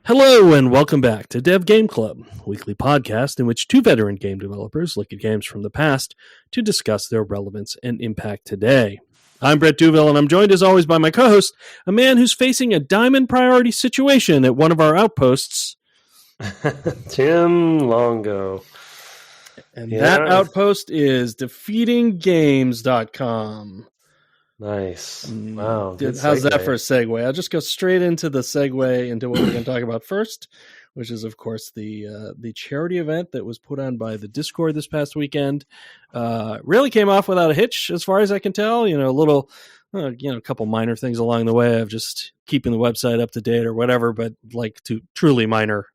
Hello and welcome back to Dev Game Club, a weekly podcast in which two veteran game developers look at games from the past to discuss their relevance and impact today. I'm Brett Duville, and I'm joined as always by my co-host, a man who's facing a diamond priority situation at one of our outposts. Tim Longo. And that outpost is defeatinggames.com. Nice. Wow. How's that for a segue? I'll just go straight into the segue into what we're going to talk about first, which is, of course, the charity event that was put on by the Discord this past weekend. Really came off without a hitch, as far as I can tell. A couple minor things along the way of just keeping the website up to date or whatever, but truly minor,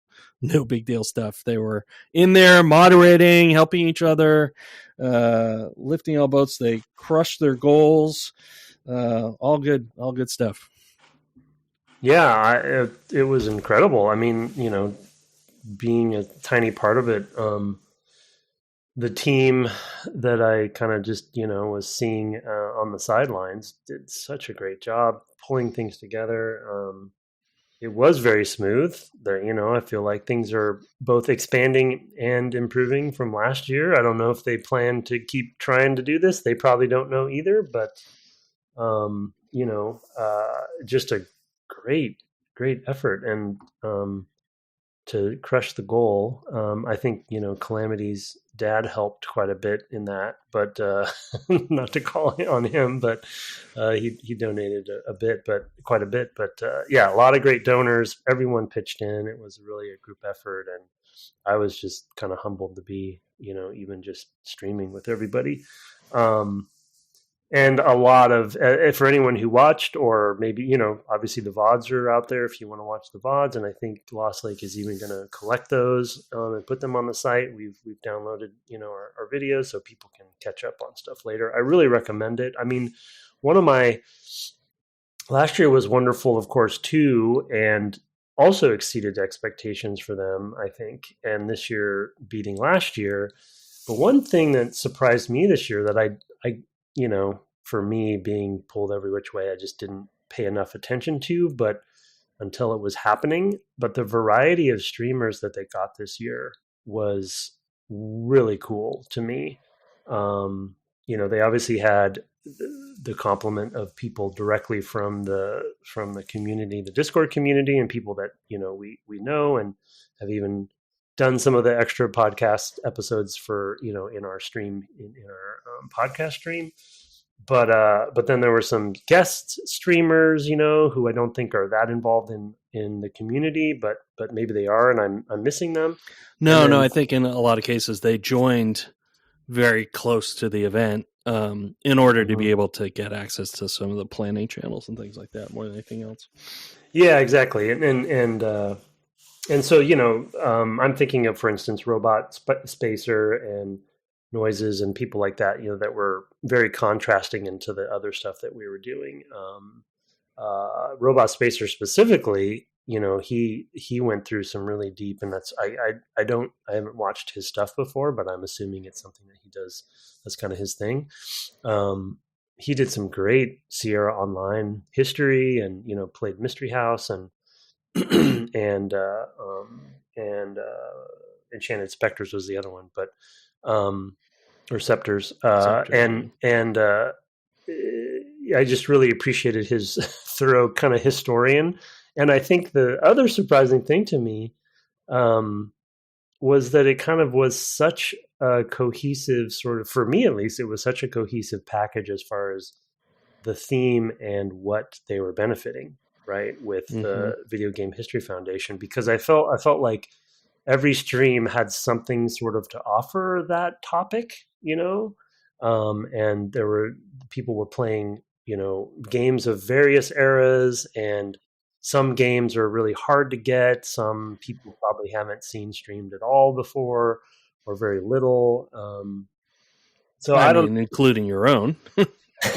no big deal stuff. They were in there moderating, helping each other, lifting all boats. They crushed their goals. All good stuff. Yeah, it was incredible. I mean, being a tiny part of it, the team that I kind of just, was seeing on the sidelines did such a great job pulling things together. It was very smooth. I feel like things are both expanding and improving from last year. I don't know if they plan to keep trying to do this. They probably don't know either, but, just a great effort and to crush the goal. I think, Calamity's dad helped quite a bit in that, but not to call it on him, but he donated a bit, but quite a bit. But a lot of great donors. Everyone pitched in. It was really a group effort, and I was just kind of humbled to be, even just streaming with everybody. And a lot of, for anyone who watched, or maybe, obviously the VODs are out there if you want to watch the VODs. And I think Lost Lake is even going to collect those and put them on the site. We've downloaded, our videos so people can catch up on stuff later. I really recommend it. I mean, last year was wonderful, of course, too, and also exceeded expectations for them, I think. And this year beating last year. But one thing that surprised me this year that I for me being pulled every which way, I just didn't pay enough attention to, but until it was happening. But the variety of streamers that they got this year was really cool to me. They obviously had the complement of people directly from the community, the Discord community, and people that, we know and have even done some of the extra podcast episodes for, in our stream, in our podcast stream. But then there were some guest streamers, who I don't think are that involved in the community, but maybe they are, and I'm missing them. No, I think in a lot of cases they joined very close to the event in order to be able to get access to some of the planning channels and things like that more than anything else. Yeah, exactly. And so, I'm thinking of, for instance, Robot Spacer and Noises and people like that, that were very contrasting into the other stuff that we were doing. Robot Spacer specifically, he went through some really deep, and that's, I haven't watched his stuff before, but I'm assuming it's something that he does. That's kind of his thing. He did some great Sierra Online history and, played Mystery House and Enchanted Specters was the other one, but, or Scepters. I just really appreciated his thorough kind of historian. And I think the other surprising thing to me, was that it kind of was such a cohesive sort of, for me at least, it was such a cohesive package as far as the theme and what they were benefiting, right, with the Video Game History Foundation, because I felt like every stream had something sort of to offer that topic, and people were playing, games of various eras, and some games are really hard to get. Some people probably haven't seen streamed at all before, or very little. So I don't, including your own.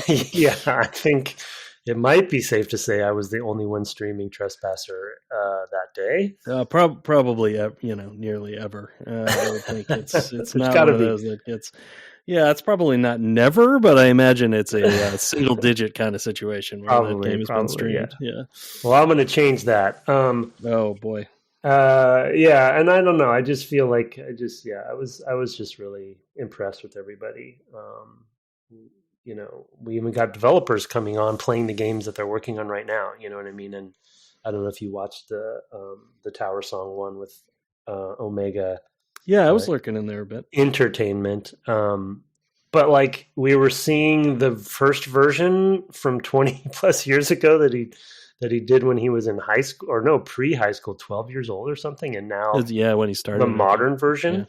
Yeah, I think it might be safe to say I was the only one streaming Trespasser that day. Probably, nearly ever. I would think it's not one of those that gets. Yeah, it's probably not never, but I imagine it's a single digit kind of situation where that game has been streamed. Yeah. Well, I'm going to change that. Oh boy. Yeah, and I don't know. I just feel like I was just really impressed with everybody. We even got developers coming on playing the games that they're working on right now. You know what I mean? And I don't know if you watched the Tower Song one with Omega. Yeah, I was lurking in there a bit. Entertainment. But like we were seeing the first version from 20 plus years ago that he did when he was in high school, or no, pre-high school, 12 years old or something, and now when he started the modern version.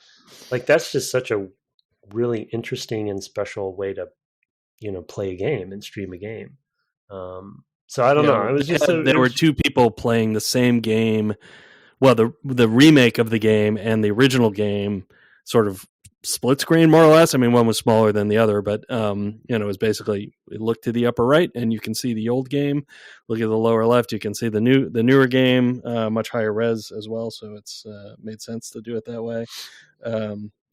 Like that's just such a really interesting and special way to play a game and stream a game. So I don't know. It was just there were two people playing the same game. Well, the remake of the game and the original game sort of split screen, more or less. I mean, one was smaller than the other, but it was basically, look to the upper right and you can see the old game. Look at the lower left, you can see the newer game, much higher res as well. So it's made sense to do it that way.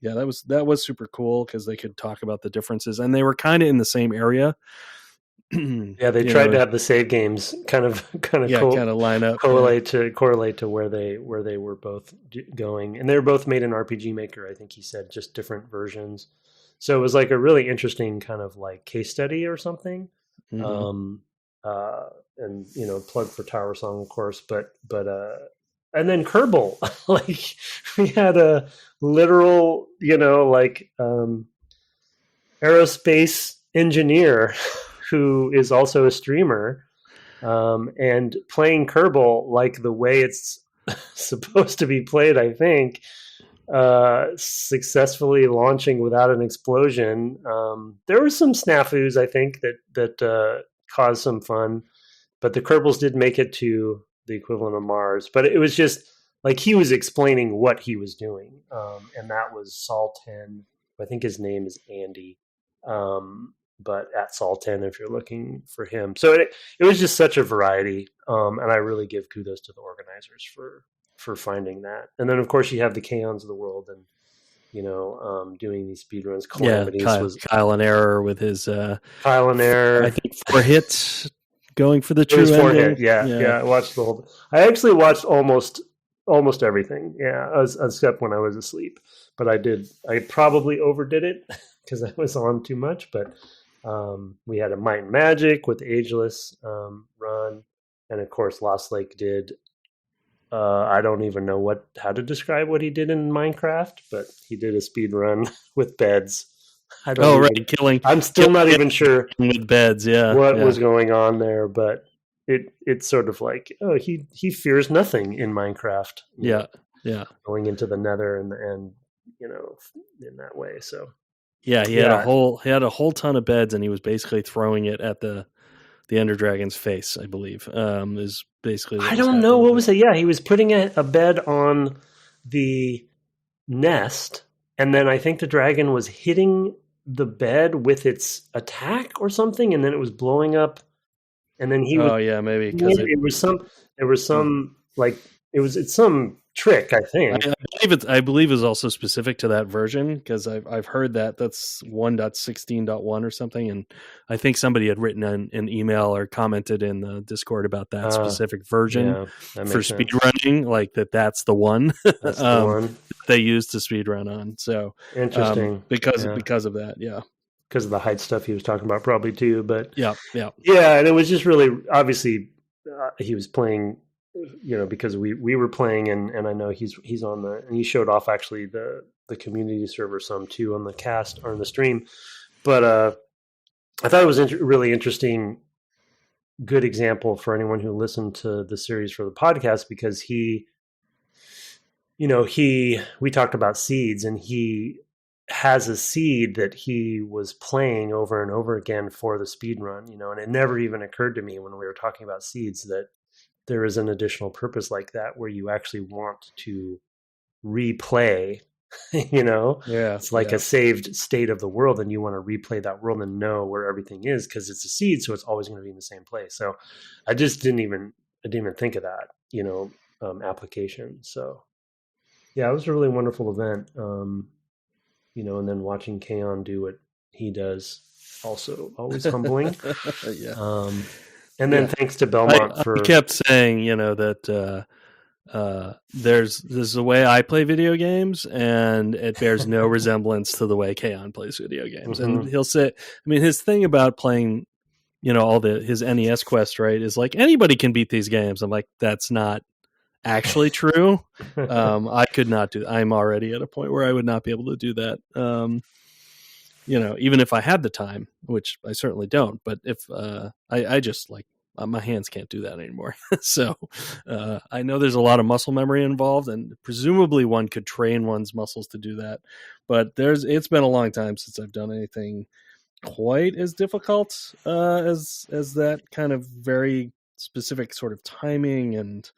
Yeah, that was super cool because they could talk about the differences, and they were kind of in the same area. Yeah, they tried to have the save games kind of line up, correlate to where they were both going, and they were both made in RPG Maker. I think he said just different versions. So it was like a really interesting kind of like case study or something. Mm-hmm. And plug for Tower Song, of course, but and then Kerbal, like we had a literal, aerospace engineer who is also a streamer, and playing Kerbal like the way it's supposed to be played, I think, successfully launching without an explosion. There were some snafus, I think, that caused some fun, but the Kerbals did make it to the equivalent of Mars. But it was just like he was explaining what he was doing, and that was Sol 10. I think his name is Andy. But at Sol 10 if you're looking for him. So it was just such a variety, and I really give kudos to the organizers for finding that. And then of course you have the Kaons of the world, and doing these speedruns. Calamities was Kyle and Error with his Kyle and Error. I think 4 hits going for the true ending. Yeah. I watched the whole. I actually watched almost everything. Yeah, except when I was asleep. But I probably overdid it because I was on too much, but. We had a Might and Magic with Ageless run, and of course Lost Lake did. I don't even know how to describe what he did in Minecraft, but he did a speed run with beds. Killing. I'm still not even sure with beds. Yeah, what was going on there, but it's sort of like he fears nothing in Minecraft. Yeah, going into the Nether and in that way. So. Yeah, he had a whole ton of beds, and he was basically throwing it at the Ender Dragon's face, I believe. Is basically I don't know what was it. Yeah, he was putting a bed on the nest, and then I think the dragon was hitting the bed with its attack or something, and then it was blowing up, and then he was. Oh yeah, maybe because it's some trick, I think. I believe is also specific to that version, because I've heard that's 1.16.1 or something, and I think somebody had written an email or commented in the Discord about that specific version for speedrunning, like that's the one. That's the one they used to speedrun on. So interesting because of that, because of the height stuff he was talking about probably too. But yeah, and it was just really obviously he was playing. Because we were playing, and I know he's on and he showed off actually the community server some too on the cast or on the stream, but I thought it was really interesting, good example for anyone who listened to the series for the podcast, because we talked about seeds, and he has a seed that he was playing over and over again for the speed run, and it never even occurred to me when we were talking about seeds that there is an additional purpose like that where you actually want to replay, it's like a saved state of the world, and you want to replay that world and know where everything is, because it's a seed, so it's always going to be in the same place. So I just didn't even think of that, application. So yeah, it was a really wonderful event. And then watching Kaon do what he does, also always humbling. Yeah. And then thanks to Belmont I kept saying, that there's a way I play video games, and it bears no resemblance to the way Kaon plays video games. And he'll say, I mean, his thing about playing, all his NES quest, right, is like anybody can beat these games. I'm like, that's not actually true. I could not do. I'm already at a point where I would not be able to do that. Even if I had the time, which I certainly don't. But if I just like. My hands can't do that anymore. So I know there's a lot of muscle memory involved, and presumably one could train one's muscles to do that. But it's been a long time since I've done anything quite as difficult as that kind of very specific sort of timing and,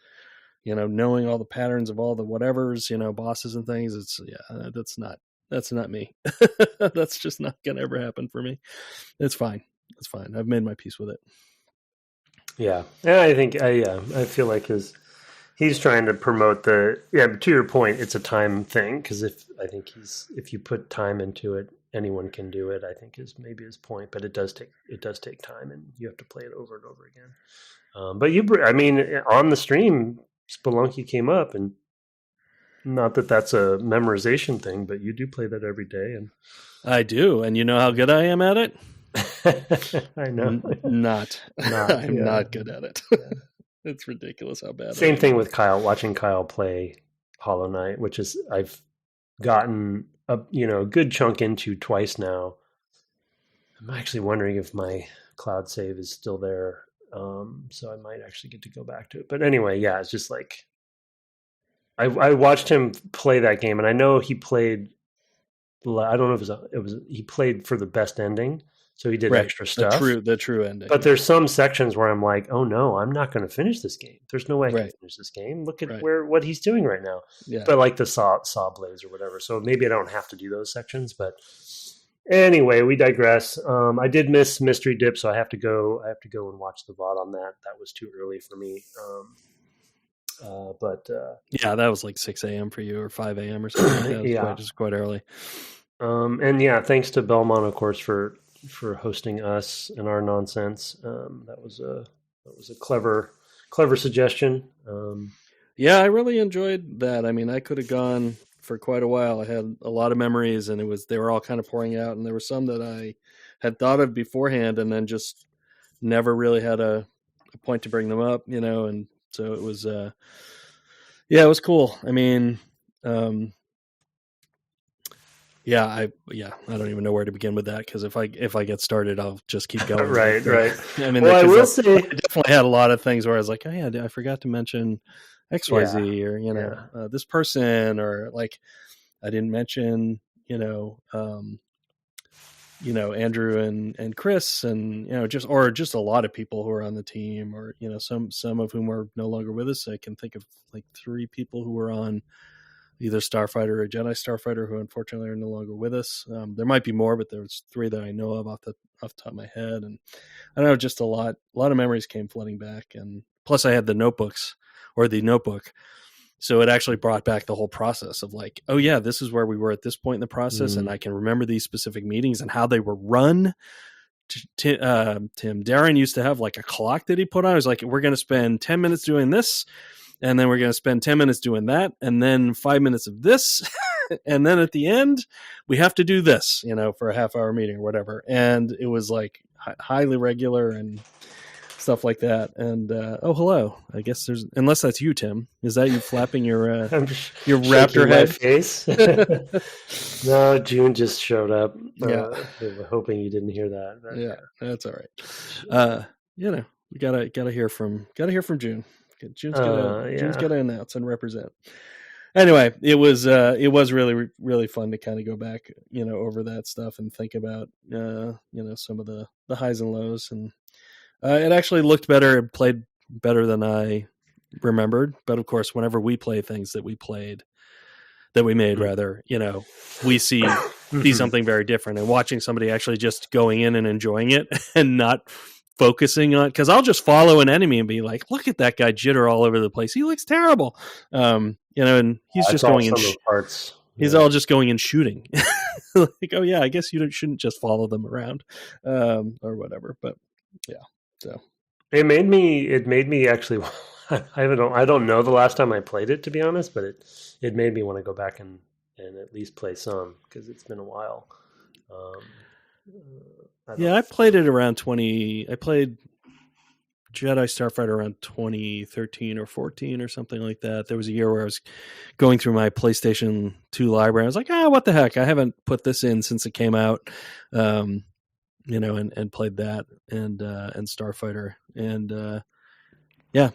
knowing all the patterns of all the whatevers, bosses and things. That's not me. That's just not going to ever happen for me. It's fine. It's fine. I've made my peace with it. Yeah, I think I feel like he's trying to promote to your point, it's a time thing, because if you put time into it, anyone can do it. I think is maybe his point, but it does take time, and you have to play it over and over again. But on the stream, Spelunky came up, and not that that's a memorization thing, but you do play that every day, and I do, and you know how good I am at it. I know. I'm not good at it. It's ridiculous how bad. Same thing with Kyle. Watching Kyle play Hollow Knight, which is I've gotten a good chunk into twice now. I'm actually wondering if my cloud save is still there, so I might actually get to go back to it. But anyway, yeah, it's just like I watched him play that game, and I know he played. I don't know if it was he played for the best ending. So he did extra stuff. The true ending. But there's some sections where I'm like, oh no, I'm not going to finish this game. There's no way I can finish this game. Look at what he's doing right now. Yeah. But like the saw blades or whatever. So maybe I don't have to do those sections. But anyway, we digress. I did miss Mystery Dip, so I have to go and watch the VOD on that. That was too early for me. Yeah, that was like 6 a.m. for you or 5 a.m. or something. Yeah, just quite early. And yeah, thanks to Belmont, of course, for hosting us and our nonsense. That was a clever suggestion. Yeah, I really enjoyed that. I mean, I could have gone for quite a while. I had a lot of memories, and they were all kind of pouring out, and there were some that I had thought of beforehand and then just never really had a point to bring them up, and so it was it was cool. I mean, I don't even know where to begin with that, because if I get started, I'll just keep going. Right. I mean, I will say, I definitely had a lot of things where I was like, oh yeah, I forgot to mention XYZ or this person, or like I didn't mention Andrew and Chris, and just a lot of people who are on the team, or some of whom are no longer with us. I can think of like 3 people who were on either Starfighter or Jedi Starfighter who unfortunately are no longer with us. There might be more, but there's 3 that I know of off the top of my head. And I don't know, just a lot of memories came flooding back. And plus I had the notebook. So it actually brought back the whole process of like, oh yeah, this is where we were at this point in the process. And I can remember these specific meetings and how they were run. Tim Darren used to have like a clock that he put on. It was like, we're going to spend 10 minutes doing this, and then we're going to spend 10 minutes doing that, and then 5 minutes of this. And then at the end, we have to do this, for a half-hour meeting or whatever. And it was like highly regular and stuff like that. And oh, hello. I guess unless that's you, Tim. Is that you flapping your raptor head? Face. No, June just showed up. Hoping you didn't hear that. But. Yeah, that's all right. We gotta hear from June. June's gonna announce and represent. Anyway, it was really, really fun to kind of go back, over that stuff and think about, some of the highs and lows. And it actually looked better. It played better than I remembered. But of course, whenever we play things that we made, we see something very different. And watching somebody actually just going in and enjoying it and not focusing on, because I'll just follow an enemy and be like, look at that guy jitter all over the place. He looks terrible. And he's just going in parts. He's all just going and shooting. Like, oh yeah, I guess you shouldn't just follow them around, or whatever. But yeah, so it made me actually I don't know the last time I played it, to be honest, but it made me want to go back and at least play some because it's been a while. I played it around 20. I played Jedi Starfighter around 2013 or 14 or something like that. There was a year where I was going through my PlayStation 2 library. I was like, what the heck? I haven't put this in since it came out. And played that and Starfighter. And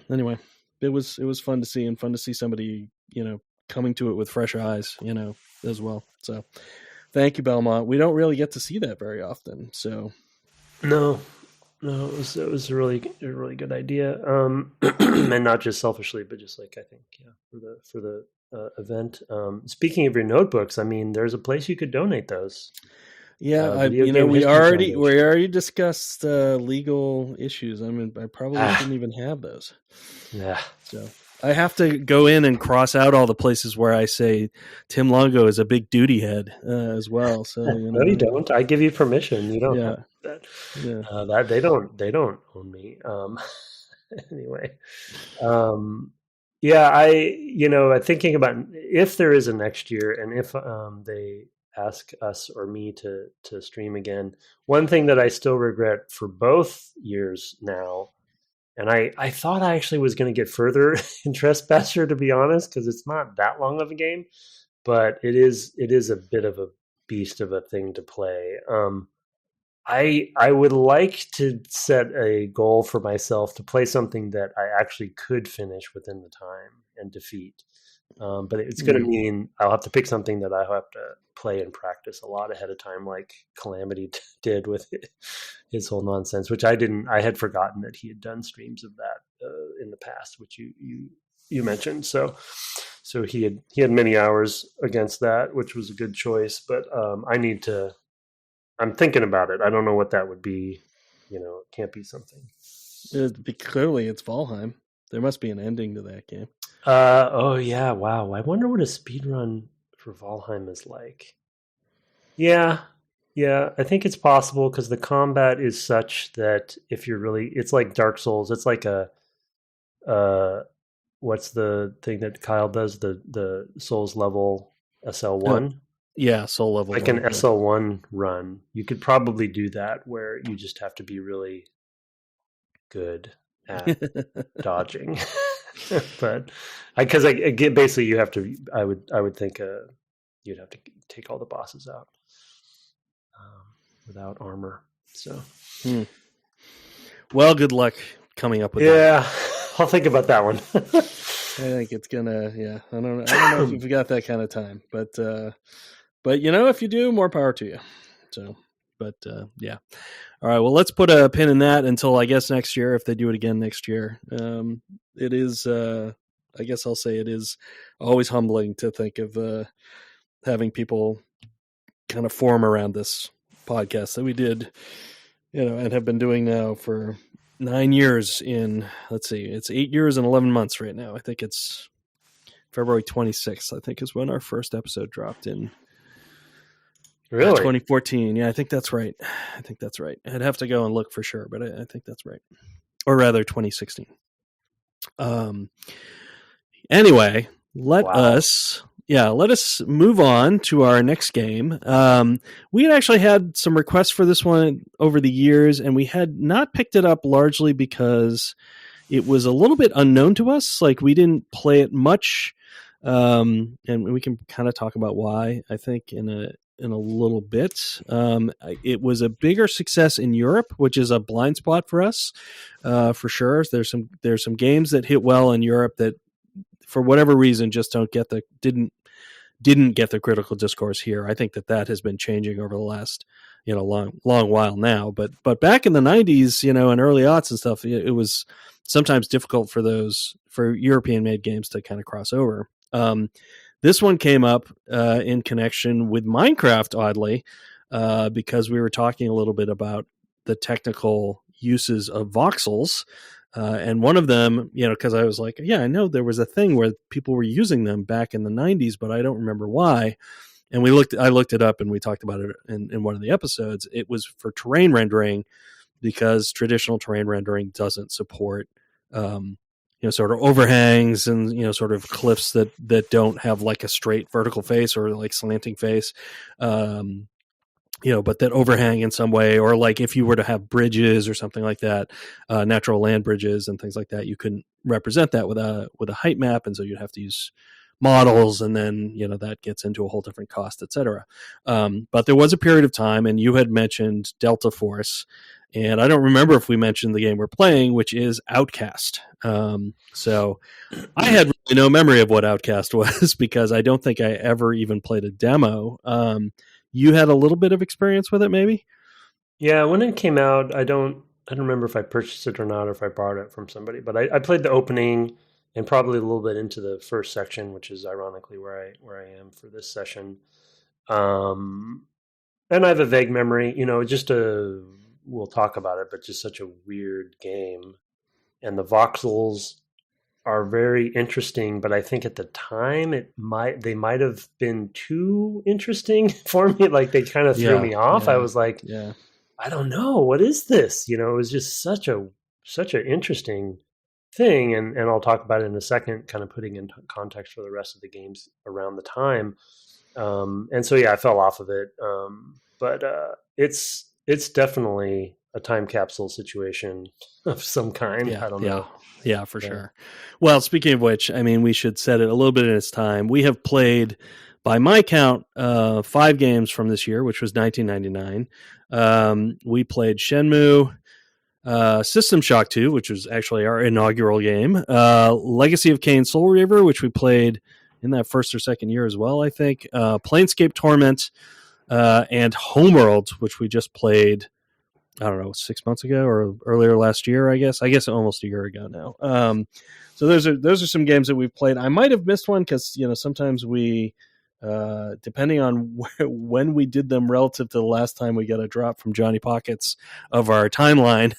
anyway, it was fun to see, and fun to see somebody, coming to it with fresh eyes, as well. So thank you, Belmont. We don't really get to see that very often. So no, it was a really good idea. And not just selfishly, but just like, I think, for the event. Speaking of your notebooks, I mean, there's a place you could donate those. Yeah, we already discussed legal issues. I mean, I probably shouldn't even have those. Yeah. So I have to go in and cross out all the places where I say Tim Longo is a big duty head as well. So no, you don't. I give you permission. You don't have that. Yeah. That they don't own me. Anyway. I'm thinking about if there is a next year, and if they ask us or me to stream again. One thing that I still regret for both years now, and I thought I actually was going to get further in Trespasser, to be honest, because it's not that long of a game, but it is a bit of a beast of a thing to play. I would like to set a goal for myself to play something that I actually could finish within the time and defeat. But it's going to mean I'll have to pick something that I have to play and practice a lot ahead of time, like Calamity did with his whole nonsense, which I didn't. I had forgotten that he had done streams of that in the past, which you mentioned. So he had many hours against that, which was a good choice. But I'm thinking about it. I don't know what that would be. It can't be something. Clearly, it's Valheim. There must be an ending to that game. Oh yeah, wow. I wonder what a speedrun for Valheim is like. Yeah. I think it's possible because the combat is such that if you're really, it's like Dark Souls. It's like what's the thing that Kyle does? The Souls level SL1. Yeah, soul level. Like an SL1 run. You could probably do that where you just have to be really good at dodging. But because basically you have to, I would think you'd have to take all the bosses out without armor. So, well, good luck coming up with that. Yeah, I'll think about that one. I think it's gonna. Yeah, I don't know if you've got that kind of time, but if you do, more power to you. So, yeah. All right. Well, let's put a pin in that until I guess next year, if they do it again next year. It is, I guess I'll say it is always humbling to think of having people kind of form around this podcast that we did, and have been doing now for 9 years let's see, it's 8 years and 11 months right now. I think it's February 26th, I think is when our first episode dropped in. Really? 2014. Yeah, I think that's right. I'd have to go and look for sure, but I think that's right. Or rather 2016. Anyway, let us move on to our next game. We had actually had some requests for this one over the years, and we had not picked it up largely because it was a little bit unknown to us. Like, we didn't play it much. And we can kind of talk about why, I think, in a little bit. It was a bigger success in Europe, which is a blind spot for us, for sure. There's some games that hit well in Europe that, for whatever reason, just didn't get the critical discourse here. I think that has been changing over the last long while now. But back in the 90s, and early aughts and stuff, it was sometimes difficult for European made games to kind of cross over. This one came up in connection with Minecraft, oddly, because we were talking a little bit about the technical uses of voxels. And one of them, because I was like, yeah, I know there was a thing where people were using them back in the 90s, but I don't remember why. And I looked it up and we talked about it in one of the episodes. It was for terrain rendering, because traditional terrain rendering doesn't support sort of overhangs and, sort of cliffs that don't have like a straight vertical face or like slanting face. But that overhang in some way, or like if you were to have bridges or something like that, natural land bridges and things like that, you couldn't represent that with a height map, and so you'd have to use models, and then that gets into a whole different cost, etc. But there was a period of time, and you had mentioned Delta Force, and I don't remember if we mentioned the game we're playing, which is Outcast. So I had really no memory of what Outcast was because I don't think I ever even played a demo. You had a little bit of experience with it, maybe? Yeah, when it came out, I don't remember if I purchased it or not, or if I borrowed it from somebody. But I played the opening and probably a little bit into the first section, which is ironically where I am for this session. And I have a vague memory, we'll talk about it, but just such a weird game. And the voxels are very interesting, but I think at the time they might have been too interesting for me. Like they kind of threw me off. I was like, I don't know, what is this? It was just such an interesting thing, and I'll talk about it in a second, kind of putting in context for the rest of the games around the time. And so I fell off of it. But it's definitely a time capsule situation of some kind. I don't know. Yeah, for sure. Well, speaking of which, I mean, we should set it a little bit in its time. We have played, by my count, 5 games from this year, which was 1999. We played Shenmue, System Shock 2, which was actually our inaugural game, Legacy of Kain Soul Reaver, which we played in that first or second year as well, I think, Planescape Torment, and Homeworld, which we just played, I don't know, 6 months ago or earlier last year, I guess almost a year ago now. So those are some games that we've played. I might have missed one because, sometimes we, depending on when we did them relative to the last time we got a drop from Johnny Pockets of our timeline,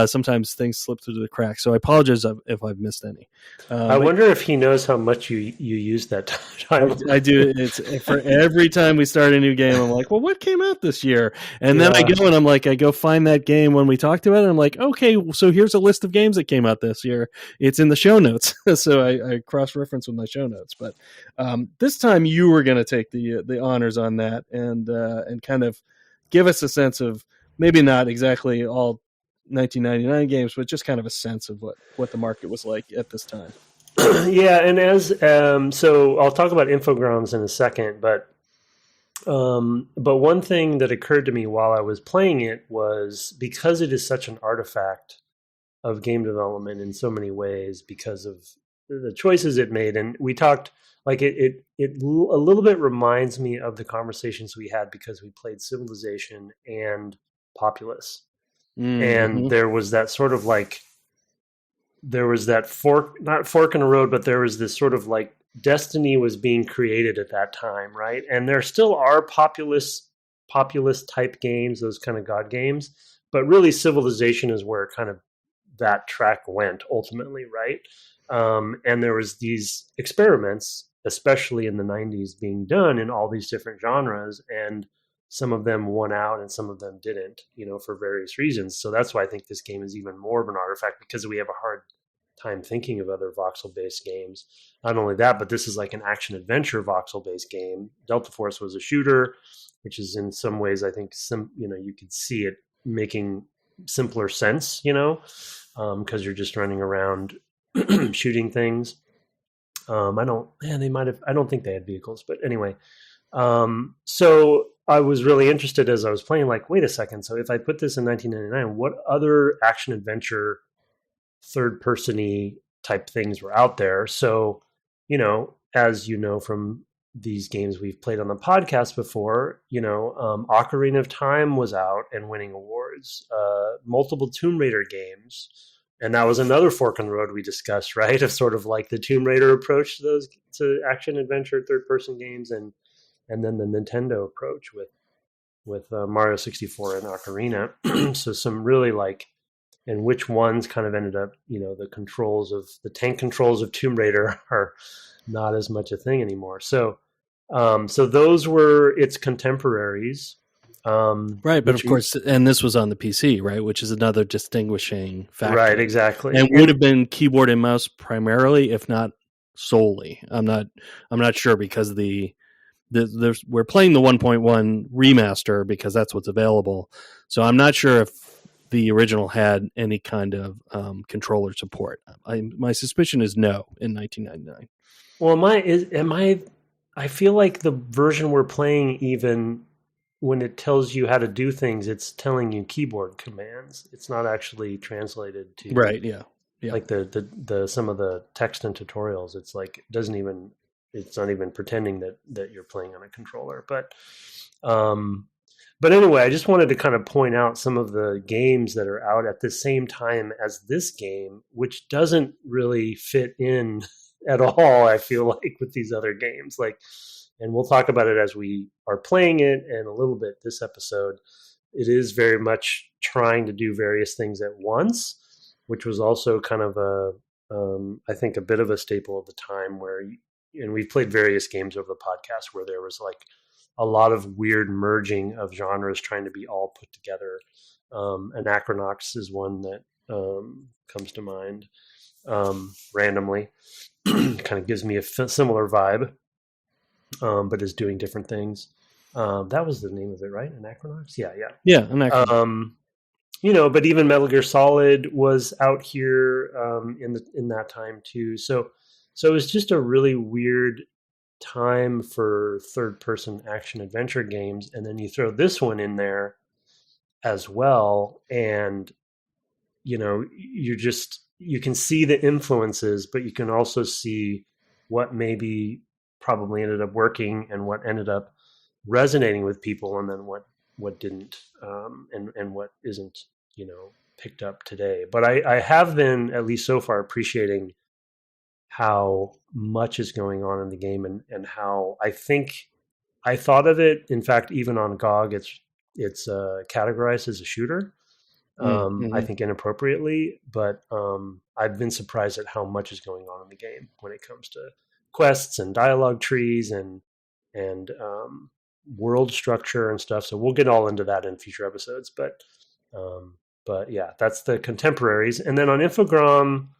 sometimes things slip through the cracks. So I apologize if I've missed any. I wonder if he knows how much you use that time. I do. It's for every time we start a new game, I'm like, well, what came out this year? And then I go and I'm like, I go find that game when we talked about it. I'm like, okay, so here's a list of games that came out this year. It's in the show notes. So I cross-reference with my show notes. But this time you were going to take the honors on that and kind of give us a sense of maybe not exactly all 1999 games, but just kind of a sense of what the market was like at this time. Yeah, and as so I'll talk about Infogrames in a second, but one thing that occurred to me while I was playing it was, because it is such an artifact of game development in so many ways because of the choices it made, and we talked, like it a little bit reminds me of the conversations we had because we played Civilization and Populous. Mm-hmm. And there was that sort of like, there was that not fork in the road, but there was this sort of like destiny was being created at that time, right? And there still are populist type games, those kind of god games, but really Civilization is where kind of that track went ultimately, right? And there was these experiments, especially in the 90s, being done in all these different genres, and some of them won out and some of them didn't, for various reasons. So that's why I think this game is even more of an artifact, because we have a hard time thinking of other voxel-based games. Not only that, but this is like an action-adventure voxel-based game. Delta Force was a shooter, which is in some ways, I think, you could see it making simpler sense, because you're just running around shooting things. I don't think they had vehicles, but anyway. So I was really interested as I was playing, like, wait a second. So if I put this in 1999, what other action adventure third person-y type things were out there? So, as you know, from these games we've played on the podcast before, Ocarina of Time was out and winning awards, multiple Tomb Raider games. And that was another fork in the road we discussed, right? Of sort of like the Tomb Raider approach to action adventure third person games, and then the Nintendo approach with Mario 64 and Ocarina. So some really like, and which ones kind of ended up, the tank controls of Tomb Raider are not as much a thing anymore. So those were its contemporaries. Right, but of course, and this was on the PC, right, which is another distinguishing factor. Right, exactly. And would have been keyboard and mouse primarily, if not solely. I'm not sure because we're playing the 1.1 remaster because that's what's available. So I'm not sure if the original had any kind of controller support. My suspicion is no in 1999. Well, I feel like the version we're playing, even when it tells you how to do things, it's telling you keyboard commands. It's not actually translated to right. Yeah. Like the some of the text and tutorials. It's like it's not even pretending that you're playing on a controller. But anyway, I just wanted to kind of point out some of the games that are out at the same time as this game, which doesn't really fit in at all, I feel like, with these other games. And we'll talk about it as we are playing it, and a little bit this episode. It is very much trying to do various things at once, which was also kind of I think a bit of a staple of the time and we've played various games over the podcast where there was like a lot of weird merging of genres trying to be all put together. Anachronox is one that comes to mind randomly. Kind of gives me a similar vibe, but is doing different things. That was the name of it, right? Anachronox? Yeah. Anachronox. But even Metal Gear Solid was out here in that time too. So it was just a really weird time for third-person action adventure games, and then you throw this one in there as well, and you can see the influences, but you can also see what maybe probably ended up working and what ended up resonating with people, and then what didn't, and what isn't, picked up today. But I have been, at least so far, appreciating how much is going on in the game, and how I think I thought of it. In fact, even on GOG, it's categorized as a shooter. I think inappropriately, but I've been surprised at how much is going on in the game when it comes to quests and dialogue trees and world structure and stuff. So we'll get all into that in future episodes. But yeah, that's the contemporaries. And then on Infogram,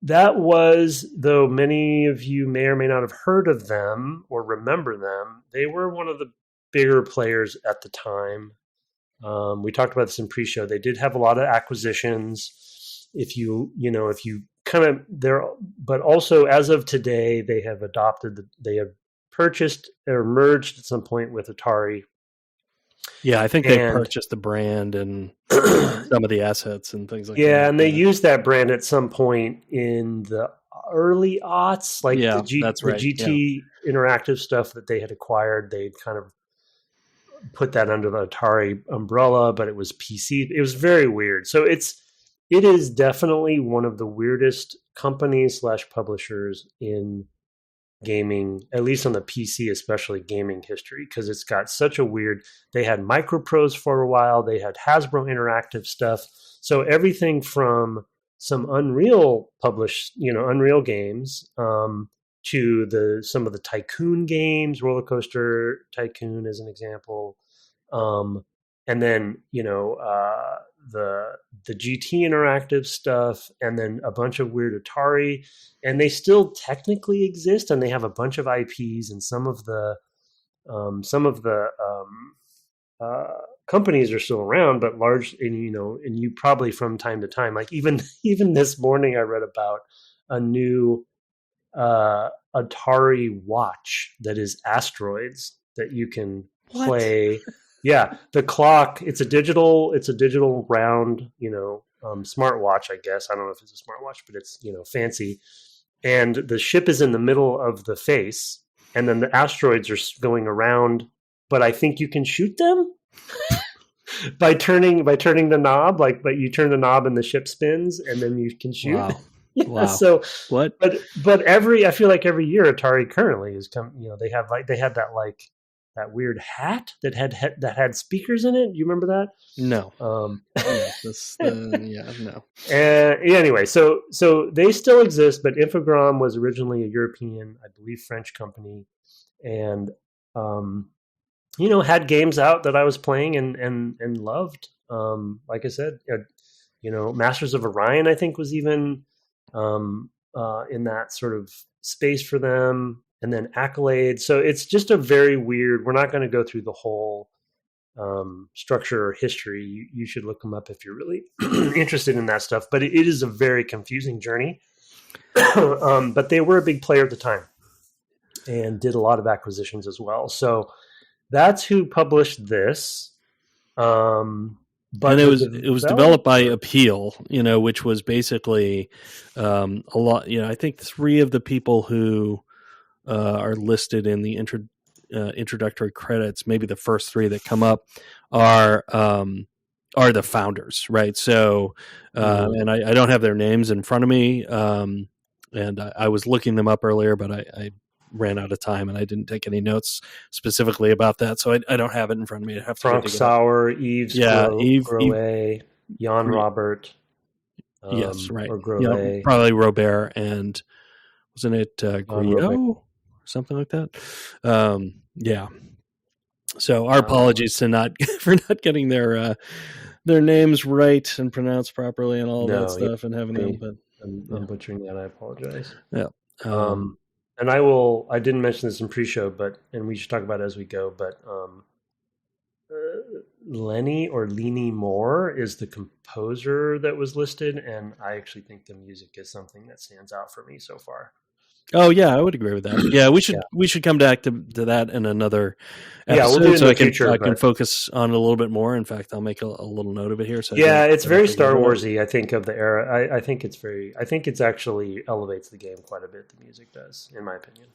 that was, though many of you may or may not have heard of them or remember them, they were one of the bigger players at the time. We talked about this in pre-show. They did have a lot of acquisitions. But also as of today, they have purchased or merged at some point with Atari. Yeah, I think they purchased the brand and some of the assets and things like that. Yeah, and they used that brand at some point in the early aughts, like the GT Interactive stuff that they had acquired. They'd kind of put that under the Atari umbrella, but it was PC. It was very weird. So it is definitely one of the weirdest companies / publishers in gaming, at least on the PC, especially gaming history, because it's got such a weird. They had Microprose for a while. They had Hasbro Interactive stuff. So everything from some Unreal published, Unreal games, to some of the Tycoon games, Roller Coaster Tycoon as an example, and then the GT Interactive stuff, and then a bunch of weird Atari, and they still technically exist, and they have a bunch of IPs, and some of the companies are still around, but large, and you probably from time to time, like even this morning, I read about a new Atari watch that is Asteroids that you can play. Yeah, the clock. It's a digital round, smartwatch. I guess I don't know if it's a smartwatch, but it's fancy. And the ship is in the middle of the face, and then the asteroids are going around. But I think you can shoot them by turning the knob. But you turn the knob and the ship spins, and then you can shoot. Wow. Yeah, wow. So what? But I feel like every year Atari currently is they had that weird hat that had speakers in it. Do you remember that? No. No. Anyway, so they still exist, but Infogram was originally a European, I believe, French company, and had games out that I was playing and loved. Like I said, Masters of Orion, I think, was even in that sort of space for them, and then Accolade. So it's just a very weird. We're not going to go through the whole structure or history. You should look them up if you're really interested in that stuff. But it is a very confusing journey. But they were a big player at the time and did a lot of acquisitions as well. So that's who published this. But it was developed by Appeal, which was basically a lot. I think 3 of the people who are listed in the introductory credits, maybe the first 3 that come up, are the founders, right? So, and I don't have their names in front of me, and I was looking them up earlier, but I ran out of time and I didn't take any notes specifically about that, so I don't have it in front of me. I have to Frank Sauer, Yves Groet, Jan Robert. Yes, right. Or Groet. Probably Robert, and wasn't it Griot or something like that? Yeah. So our apologies for not getting their names right and pronounced properly and all that stuff, and having them. But I'm butchering that. I apologize. Yeah. And I didn't mention this in pre-show, and we should talk about it as we go, but Lenny Moore is the composer that was listed, and I actually think the music is something that stands out for me so far. Oh yeah, I would agree with that. Yeah, we should come back to that in another episode, we'll do it in the future, I can focus on it a little bit more. In fact, I'll make a little note of it here. So it's very Star Warsy. I think of the era. I think it's actually elevates the game quite a bit. The music does, in my opinion.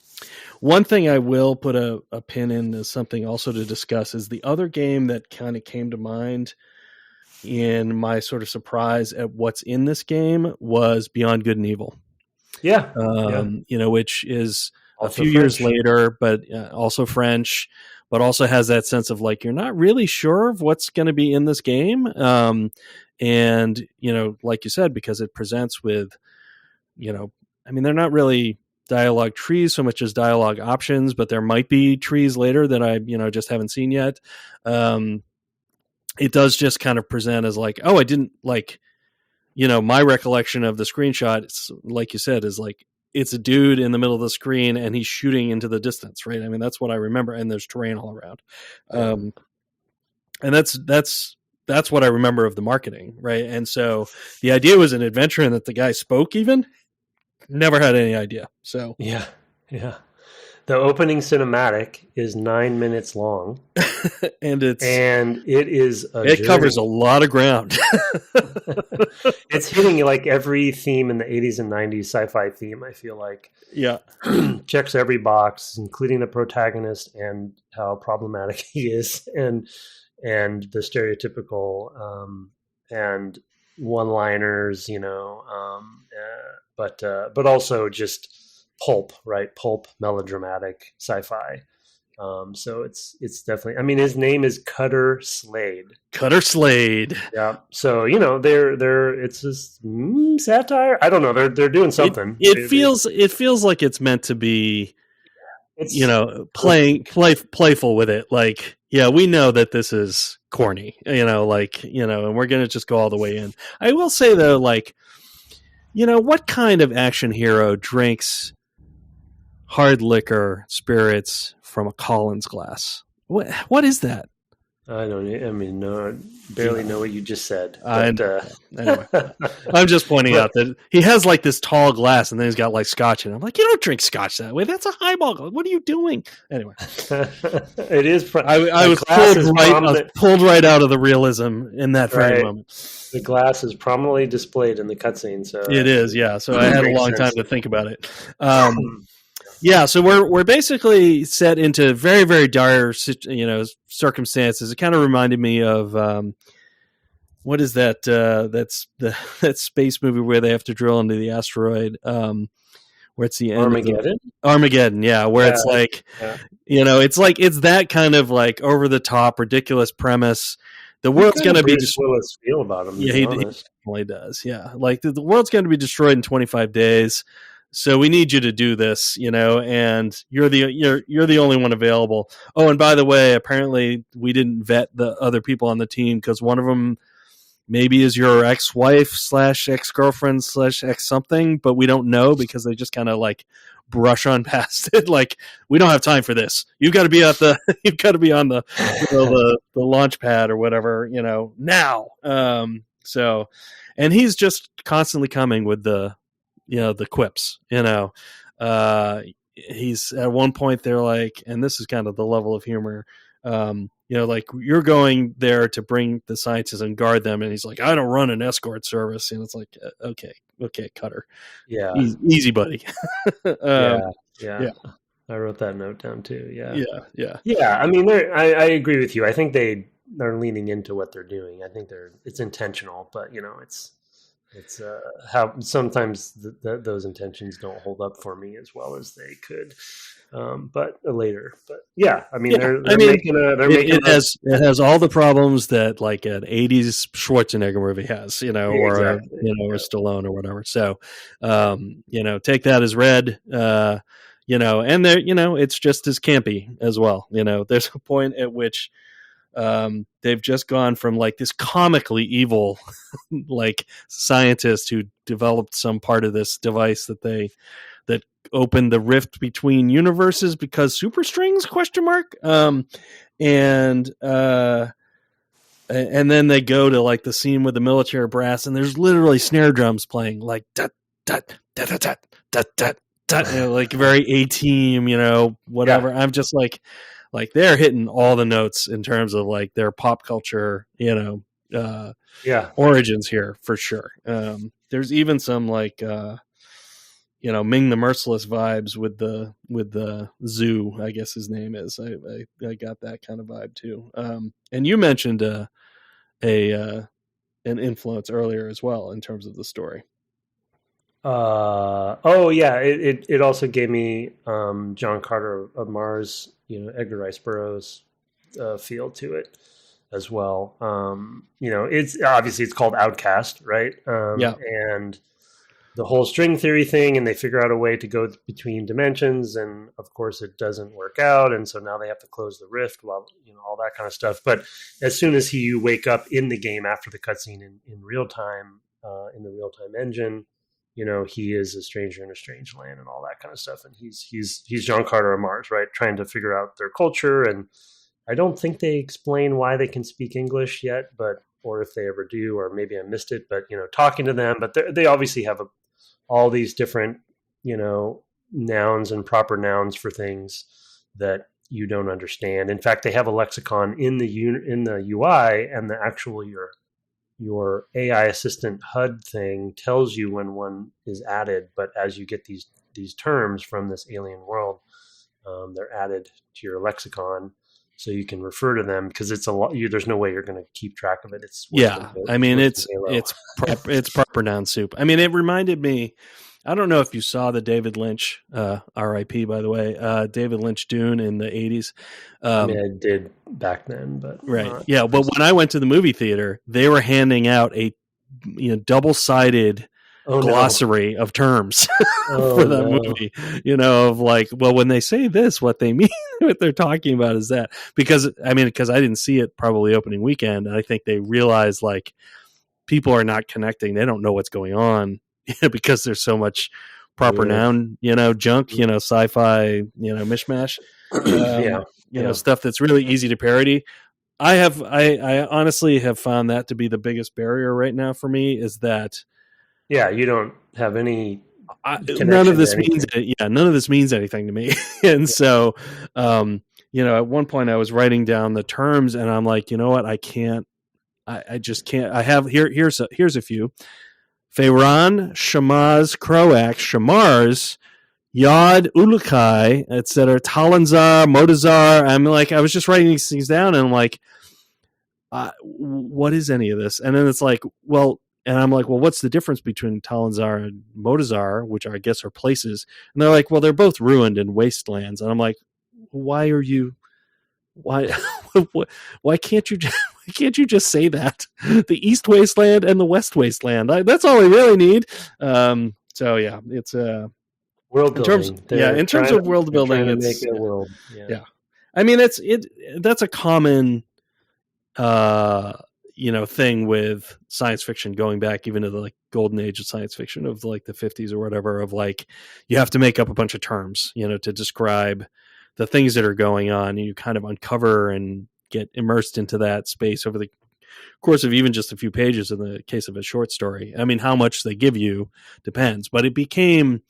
One thing I will put a pin in is something also to discuss is the other game that kind of came to mind in my sort of surprise at what's in this game was Beyond Good and Evil. Yeah. Which is also a few French. years later, but also French, but also has that sense of like, you're not really sure of what's going to be in this game. And, like you said, because it presents with, they're not really dialogue trees so much as dialogue options, but there might be trees later that I, just haven't seen yet. It does just kind of present as like, oh, I didn't like, my recollection of the screenshot, it's, like you said, is like it's a dude in the middle of the screen and he's shooting into the distance, right? I mean, that's what I remember, and there's terrain all around, and that's what I remember of the marketing, right? And so the idea was an adventure, and that the guy spoke. Even never had any idea. So yeah. The opening cinematic is 9 minutes long, and it covers a lot of ground. It's hitting like every theme in the 80s and 90s sci-fi theme. I feel like, checks every box, including the protagonist and how problematic he is, and the stereotypical and one-liners, but also just pulp, right? Pulp, melodramatic sci-fi. So it's definitely. I mean, his name is Cutter Slade. Yeah. So they're it's just satire. I don't know. They're doing something. It feels like it's meant to be. It's playful with it. Like, yeah, we know that this is corny. And we're gonna just go all the way in. I will say though, like, what kind of action hero drinks hard liquor spirits from a Collins glass? What is that? I barely know what you just said. Anyway, I'm just pointing out that he has like this tall glass, and then he's got like scotch in it. I'm like, you don't drink scotch that way. That's a highball. What are you doing? Anyway, it is. I was pulled right out of the realism in that very moment. The glass is prominently displayed in the cutscene. So it is, yeah. So I had a long time to think about it. Yeah, so we're basically set into very, very dire, circumstances. It kind of reminded me of what is that? That's that space movie where they have to drill into the asteroid. Where it's the end. Armageddon, yeah. Where it's like, it's that kind of like over the top, ridiculous premise. The world's going to be destroyed. Feel about him. Yeah, he definitely does. Yeah, like the world's going to be destroyed in 25 days. so we need you to do this, and you're the only one available. Oh, and by the way, apparently we didn't vet the other people on the team because one of them maybe is your ex-wife / ex-girlfriend / ex something, but we don't know because they just kind of like brush on past it. Like, we don't have time for this. You've got to be you've got to be on the launch pad or whatever, now. So, and he's just constantly coming with the quips, he's at one point they're like, and this is kind of the level of humor, like, you're going there to bring the scientists and guard them, and he's like, I don't run an escort service, and it's like, okay, Cutter, yeah, easy buddy. yeah. I wrote that note down too. Yeah. I mean, I agree with you. I think they're leaning into what they're doing. I think it's intentional, but it's how sometimes those intentions don't hold up for me as well as they could, but later. But yeah, I mean, it has all the problems that like an '80s Schwarzenegger movie has, or exactly. Or Stallone or whatever. So, take that as read, and there, it's just as campy as well. There's a point at which they've just gone from like this comically evil like scientist who developed some part of this device that opened the rift between universes because superstrings ? And then they go to like the scene with the military brass, and there's literally snare drums playing like dut dut dut dut dut dut dut dut, like very A-Team, whatever. Yeah. I'm just like they're hitting all the notes in terms of like their pop culture, origins here for sure. There's even some like, Ming the Merciless vibes with the zoo, I guess his name is. I got that kind of vibe too. And you mentioned an influence earlier as well in terms of the story. It also gave me John Carter of Mars, Edgar Rice Burroughs feel to it as well. It's called Outcast, right? And the whole string theory thing, and they figure out a way to go between dimensions, and of course it doesn't work out, and so now they have to close the rift, all that kind of stuff. But as soon as you wake up in the game after the cutscene in real time, in the real time engine, he is a stranger in a strange land and all that kind of stuff. And he's John Carter of Mars, right? Trying to figure out their culture. And I don't think they explain why they can speak English yet, or if they ever do, or maybe I missed it, but, talking to them, but they obviously have all these different, nouns and proper nouns for things that you don't understand. In fact, they have a lexicon in the UI, and the actual, your AI assistant HUD thing tells you when one is added, but as you get these terms from this alien world, they're added to your lexicon, so you can refer to them because it's a lot. There's no way you're going to keep track of it. It's proper noun soup. I mean, it reminded me. I don't know if you saw the David Lynch, R.I.P. by the way, David Lynch Dune in the 80s. I did back then, but right, yeah. But when I went to the movie theater, they were handing out a double-sided glossary of terms for that movie. Of like, well, when they say this, what they mean, what they're talking about is that. Because I didn't see it probably opening weekend, and I think they realized like people are not connecting. They don't know what's going on. Because there's so much proper noun, junk, sci-fi, mishmash, stuff that's really easy to parody. I honestly have found that to be the biggest barrier right now for me is that. Yeah, you don't have any. None of this means anything to me, and so, at one point I was writing down the terms, and I'm like, you know what, I can't. I just can't. I have here's a few. Feyran, Shamaz, Croax, Shamars, Yod, Ulukai, etc. Talanzar, Modazar. I was just writing these things down, and I'm like, what is any of this? And then it's like, well, what's the difference between Talanzar and Modazar, which I guess are places? And they're like, well, they're both ruined and wastelands. And I'm like, why can't you just say that? The East Wasteland and the West Wasteland. That's all we really need. So yeah, it's World in terms, building. in terms of world building, to it's make a world. Yeah. I mean, that's a common, thing with science fiction going back even to the like golden age of science fiction of like the 50s or whatever, of like, you have to make up a bunch of terms, to describe the things that are going on, and you kind of uncover and get immersed into that space over the course of even just a few pages in the case of a short story. I mean, how much they give you depends, but it became,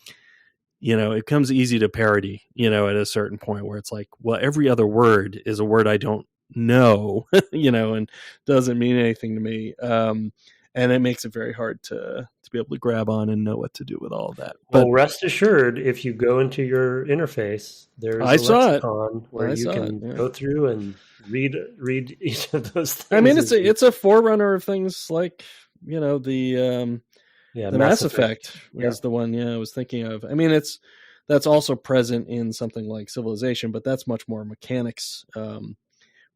it becomes easy to parody, at a certain point where it's like, well, every other word is a word I don't know, and doesn't mean anything to me. And it makes it very hard to be able to grab on and know what to do with all of that. But well, rest assured, if you go into your interface, there's a lexicon where you can go through and read each of those things. I mean, it's a forerunner of things like, the Mass Effect was the one I was thinking of. I mean, that's also present in something like Civilization, but that's much more mechanics.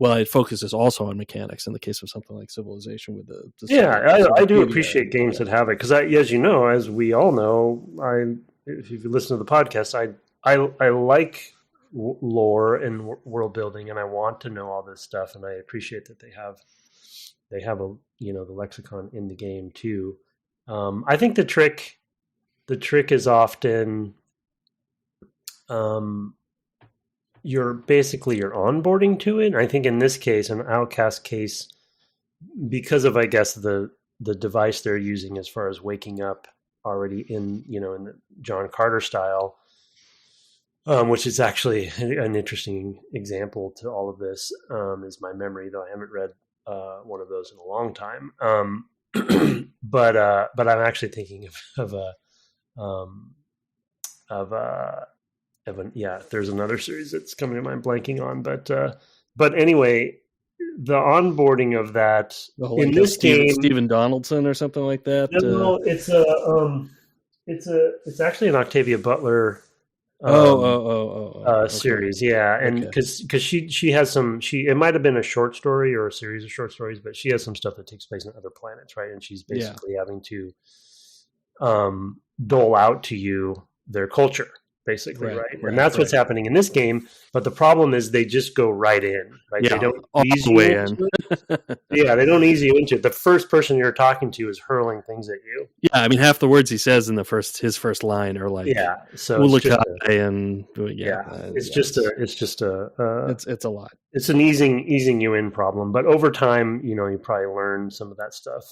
Well, it focuses also on mechanics in the case of something like Civilization with I do appreciate games that have it, because as you know, as we all know, if you listen to the podcast, I like lore and world building, and I want to know all this stuff, and I appreciate that they have a the lexicon in the game too. I think the trick is often you're onboarding to it. And I think in this case, an Outcast case, because of, I guess, the device they're using as far as waking up already in the John Carter style, which is actually an interesting example to all of this, is my memory, though I haven't read one of those in a long time. But I'm actually thinking there's another series that's coming to mind, blanking on, but anyway, the onboarding of that in this game, Stephen Donaldson or something like that. No, it's actually an Octavia Butler series, and because she has some, it might have been a short story or a series of short stories, but she has some stuff that takes place on other planets, right? And she's basically having to dole out to you their culture, basically, right? And that's what's happening in this game. But the problem is they just go right in, right? They don't ease you into it. They don't ease you into it. The first person you're talking to is hurling things at you. Yeah, I mean, half the words he says in his first line are like, so it's a lot. It's an easing you in problem, but over time, you probably learn some of that stuff.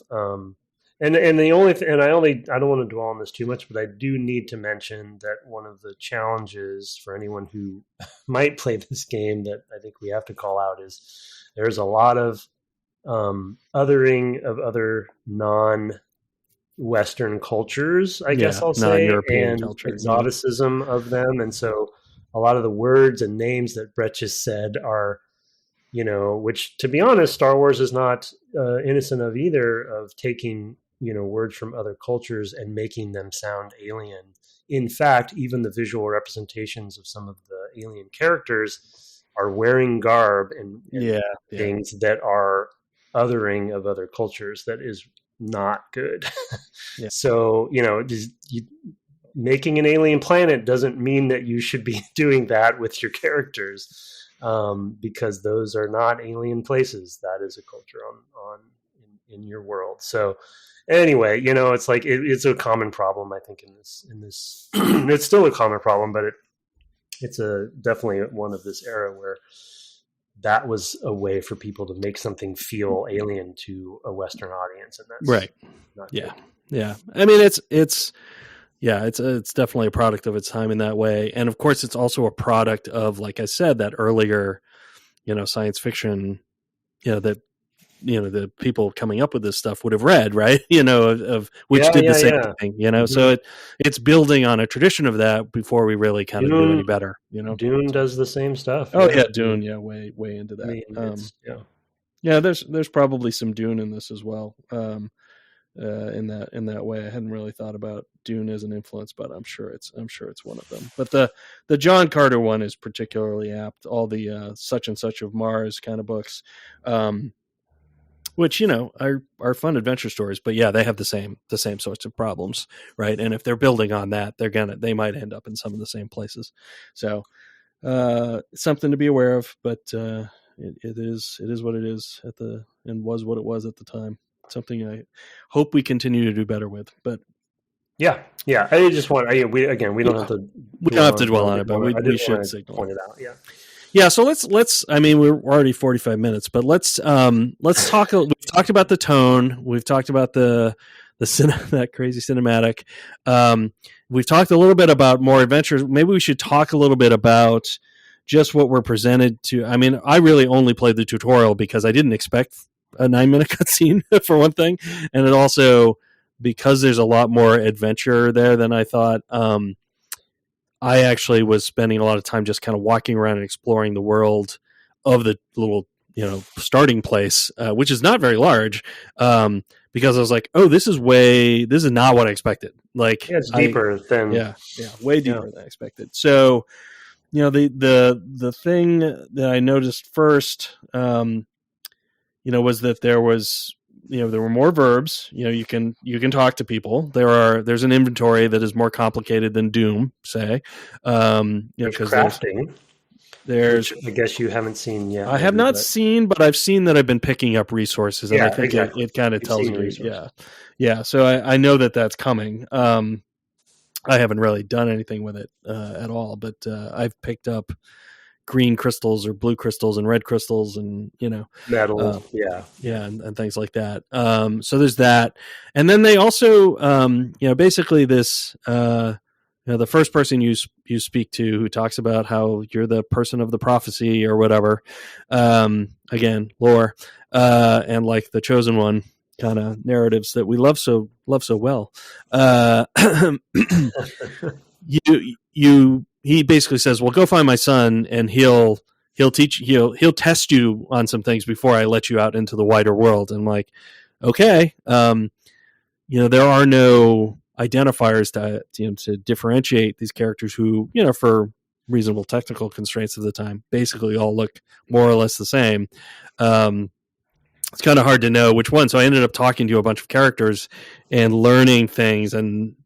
And the only and I don't want to dwell on this too much, but I do need to mention that one of the challenges for anyone who might play this game that I think we have to call out is there's a lot of othering of other non-Western cultures, I guess I'll say, and exoticism of them, and so a lot of the words and names that Brett just said are, which, to be honest, Star Wars is not innocent of either, of taking words from other cultures and making them sound alien. In fact, even the visual representations of some of the alien characters are wearing garb and things that are othering of other cultures. That is not good. So, making an alien planet doesn't mean that you should be doing that with your characters, because those are not alien places. That is a culture in your world. So anyway, it's like it's a common problem, I think, in this it's still a common problem, but it's definitely one of this era where that was a way for people to make something feel alien to a Western audience, and that's right. Yeah. I mean, it's definitely a product of its time in that way, and of course, it's also a product of, like I said, that earlier, science fiction, that the people coming up with this stuff would have read, right? Of which did the same thing, Mm-hmm. So it's building on a tradition of that before we really kind of do any better, Dune does the same stuff. Oh yeah, Dune, way into that. There's probably some Dune in this as well. In that way, I hadn't really thought about Dune as an influence, but I'm sure it's one of them. But the John Carter one is particularly apt. All the Such and Such of Mars kind of books. which are fun adventure stories, but yeah, they have the same sorts of problems, right? And if they're building on that, they might end up in some of the same places. So something to be aware of, but it is what it is and was what it was at the time. Something I hope we continue to do better with, but yeah. I just want we don't have to dwell on it, but we should signal point it out. Yeah, so let's. I mean, we're already 45 minutes, but let's talk. We've talked about the tone. We've talked about that crazy cinematic. We've talked a little bit about more adventures. Maybe we should talk a little bit about just what we're presented to. I mean, I really only played the tutorial because I didn't expect a 9-minute cutscene for one thing, and it also because there's a lot more adventure there than I thought. I actually was spending a lot of time just kind of walking around and exploring the world of the little, starting place, which is not very large, because I was like, oh, this is not what I expected. Like, it's deeper than way deeper than I expected. So, the thing that I noticed first, was that there were more verbs. You can talk to people. There's an inventory that is more complicated than Doom, say. There's crafting. Which I guess you haven't seen yet. I have not seen, but I've seen that I've been picking up resources, and I think exactly. it kind of tells me. Yeah. So I know that that's coming. I haven't really done anything with it at all, but I've picked up green crystals or blue crystals and red crystals and metal and things like that. So there's that, and then they also basically this the first person you speak to who talks about how you're the person of the prophecy or whatever, again lore, and like the chosen one kind of narratives that we love so well. He basically says, well, go find my son and he'll test you on some things before I let you out into the wider world. And I'm like, okay. There are no identifiers to differentiate these characters who, for reasonable technical constraints of the time, basically all look more or less the same. It's kind of hard to know which one. So I ended up talking to a bunch of characters and learning things. And,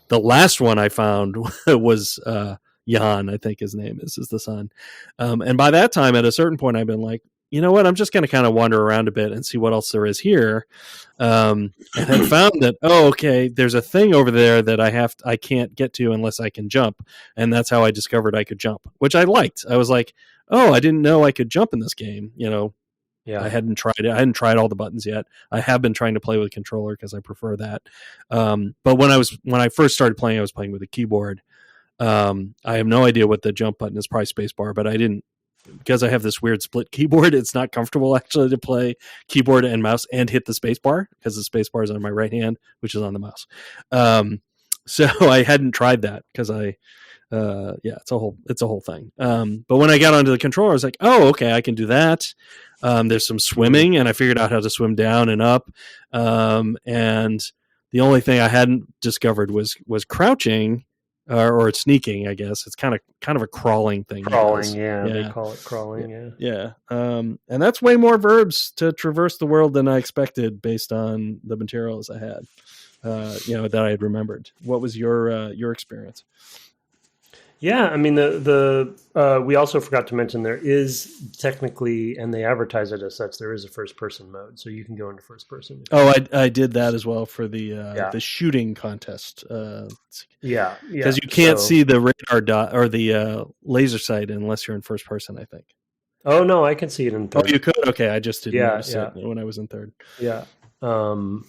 the last one I found was Jan, I think his name is the son. And by that time, at a certain point, I've been like, you know what? I'm just going to kind of wander around a bit and see what else there is here. And I found that, okay, there's a thing over there that I can't get to unless I can jump. And that's how I discovered I could jump, which I liked. I was like, oh, I didn't know I could jump in this game. Yeah. I hadn't tried it. I hadn't tried all the buttons yet. I have been trying to play with a controller because I prefer that. But when I first started playing, I was playing with a keyboard. I have no idea what the jump button is, probably space bar, but I didn't, because I have this weird split keyboard. It's not comfortable actually to play keyboard and mouse and hit the space bar because the space bar is on my right hand, which is on the mouse. So I hadn't tried that because it's a whole thing. But when I got onto the controller, I was like, oh, okay, I can do that. There's some swimming, and I figured out how to swim down and up. And the only thing I hadn't discovered was crouching or sneaking. I guess it's kind of a crawling thing. Crawling, they call it crawling. Yeah. And that's way more verbs to traverse the world than I expected based on the materials I had. That I had remembered. What was your experience? Yeah, I mean we also forgot to mention there is technically, and they advertise it as such, there is a first person mode, so you can go into first person. Oh, I did that as well for the shooting contest. Because you can't see the radar dot or the laser sight unless you're in first person, I think. Oh no, I can see it in third. Oh, you could? Okay, I just didn't notice it when I was in third. Yeah. Well,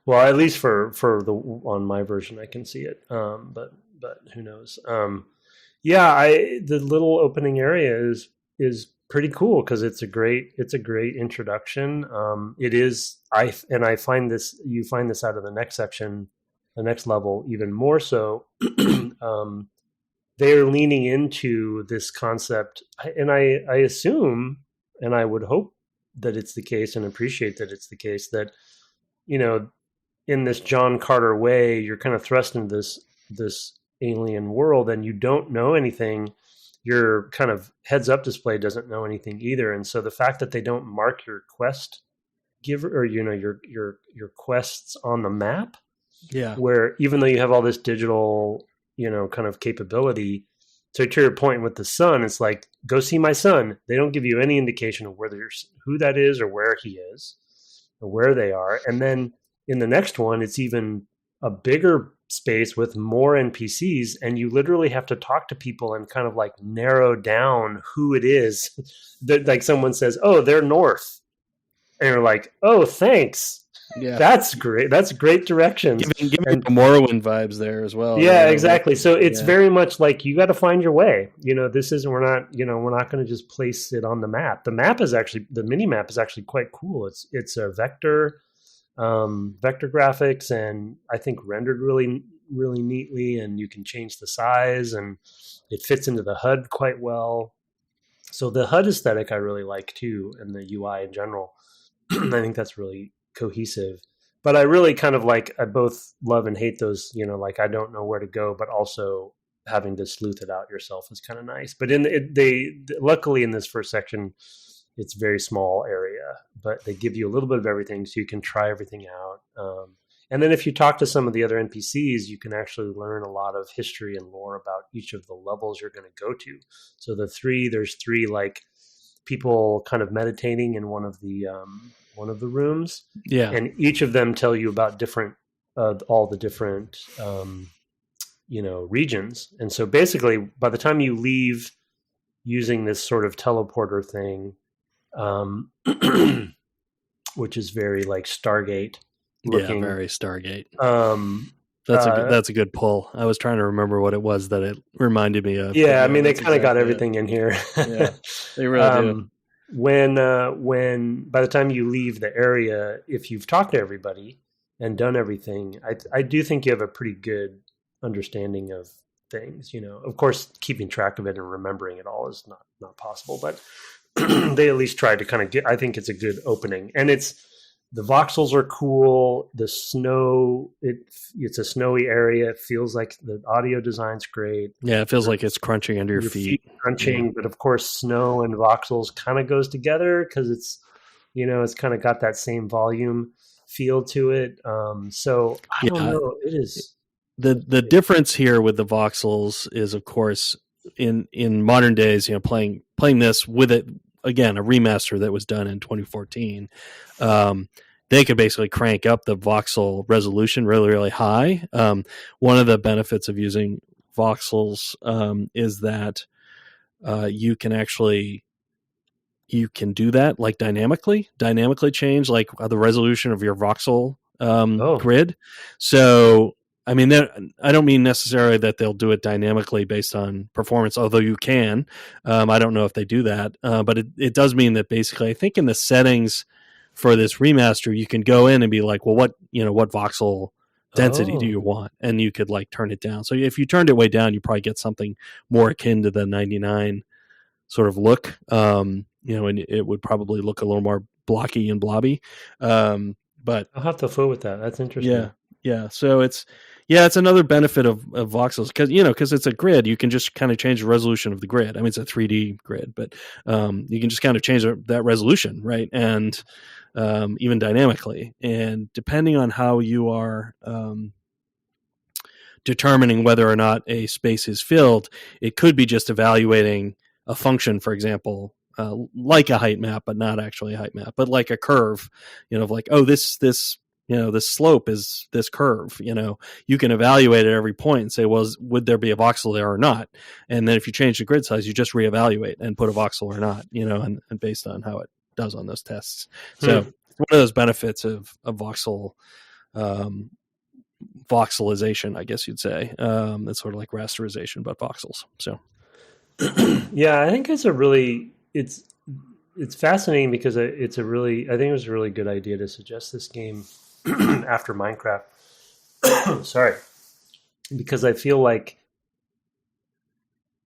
at least for on my version, I can see it. But who knows? The little opening area is pretty cool because it's a great introduction. It is. I find this, you find this out of the next section, the next level, even more so. They're leaning into this concept, and I assume, and I would hope that it's the case, and appreciate that it's the case, that in this John Carter way, you're kind of thrust into this alien world, and you don't know anything. your kind of heads up display doesn't know anything either. And so the fact that they don't mark your quest giver, or your quests on the map, Yeah. where even though you have all this digital, kind of capability, so to your point with the son, it's like, go see my son. They don't give you any indication of who that is or where he is or where they are. And then in the next one, it's even a bigger space with more NPCs, and you literally have to talk to people and kind of like narrow down who it is. That, like, someone says, "Oh, they're north," and you're like, "Oh, thanks. Yeah. That's great. That's great directions." Giving Morrowind vibes there as well. Yeah, exactly. So it's very much like you got to find your way. This isn't. We're not going to just place it on the map. The mini map is actually quite cool. It's a vector graphics, and I think rendered really, really neatly, and you can change the size, and it fits into the HUD quite well. So the HUD aesthetic I really like too, and the UI in general. I think that's really cohesive. But I really kind of I both love and hate those, like, I don't know where to go, but also having to sleuth it out yourself is kind of nice. But luckily in this first section, it's a very small area, but they give you a little bit of everything, so you can try everything out. And then if you talk to some of the other NPCs, you can actually learn a lot of history and lore about each of the levels you're going to go to. So there's three like people kind of meditating in one of the rooms. Yeah. And each of them tell you about all the different, regions. And so basically by the time you leave using this sort of teleporter thing, which is very like Stargate looking. Yeah, very Stargate. That's a good pull. I was trying to remember what it was that it reminded me of. Yeah, I mean, they kind of got everything in here. Yeah, they really do. When by the time you leave the area, if you've talked to everybody and done everything, I do think you have a pretty good understanding of things. Of course, keeping track of it and remembering it all is not possible, but they at least tried to kind of I think it's a good opening. And the voxels are cool. The snow, it's a snowy area. It feels like the audio design's great. Yeah, it feels like it's crunching under your feet. Crunching, but of course snow and voxels kind of goes together because it's, it's kind of got that same volume feel to it. So I don't know. It is. The difference here with the voxels is, of course, in modern days, playing this with it, again, a remaster that was done in 2014, they could basically crank up the voxel resolution really, really high. One of the benefits of using voxels is that you can do that like dynamically change like the resolution of your voxel grid. So I mean, I don't mean necessarily that they'll do it dynamically based on performance, although you can. I don't know if they do that, but it does mean that basically, I think in the settings for this remaster, you can go in and be like, well, what voxel density do you want? And you could like turn it down. So if you turned it way down, you probably get something more akin to the 99 sort of look, and it would probably look a little more blocky and blobby. But I'll have to fool with that. That's interesting. Yeah. So it's another benefit of voxels because it's a grid. You can just kind of change the resolution of the grid. I mean, it's a 3D grid, but you can just kind of change that resolution, right? And even dynamically. And depending on how you are determining whether or not a space is filled, it could be just evaluating a function, for example, like a height map, but not actually a height map, but like a curve, like, oh, this slope is this curve. You can evaluate at every point and say, well, would there be a voxel there or not? And then if you change the grid size, you just reevaluate and put a voxel or not, and based on how it does on those tests. So it's one of those benefits of voxel, voxelization, I guess you'd say. It's sort of like rasterization, but voxels. So yeah, I think it's fascinating because I think it was a really good idea to suggest this game after Minecraft. Sorry. Because I feel like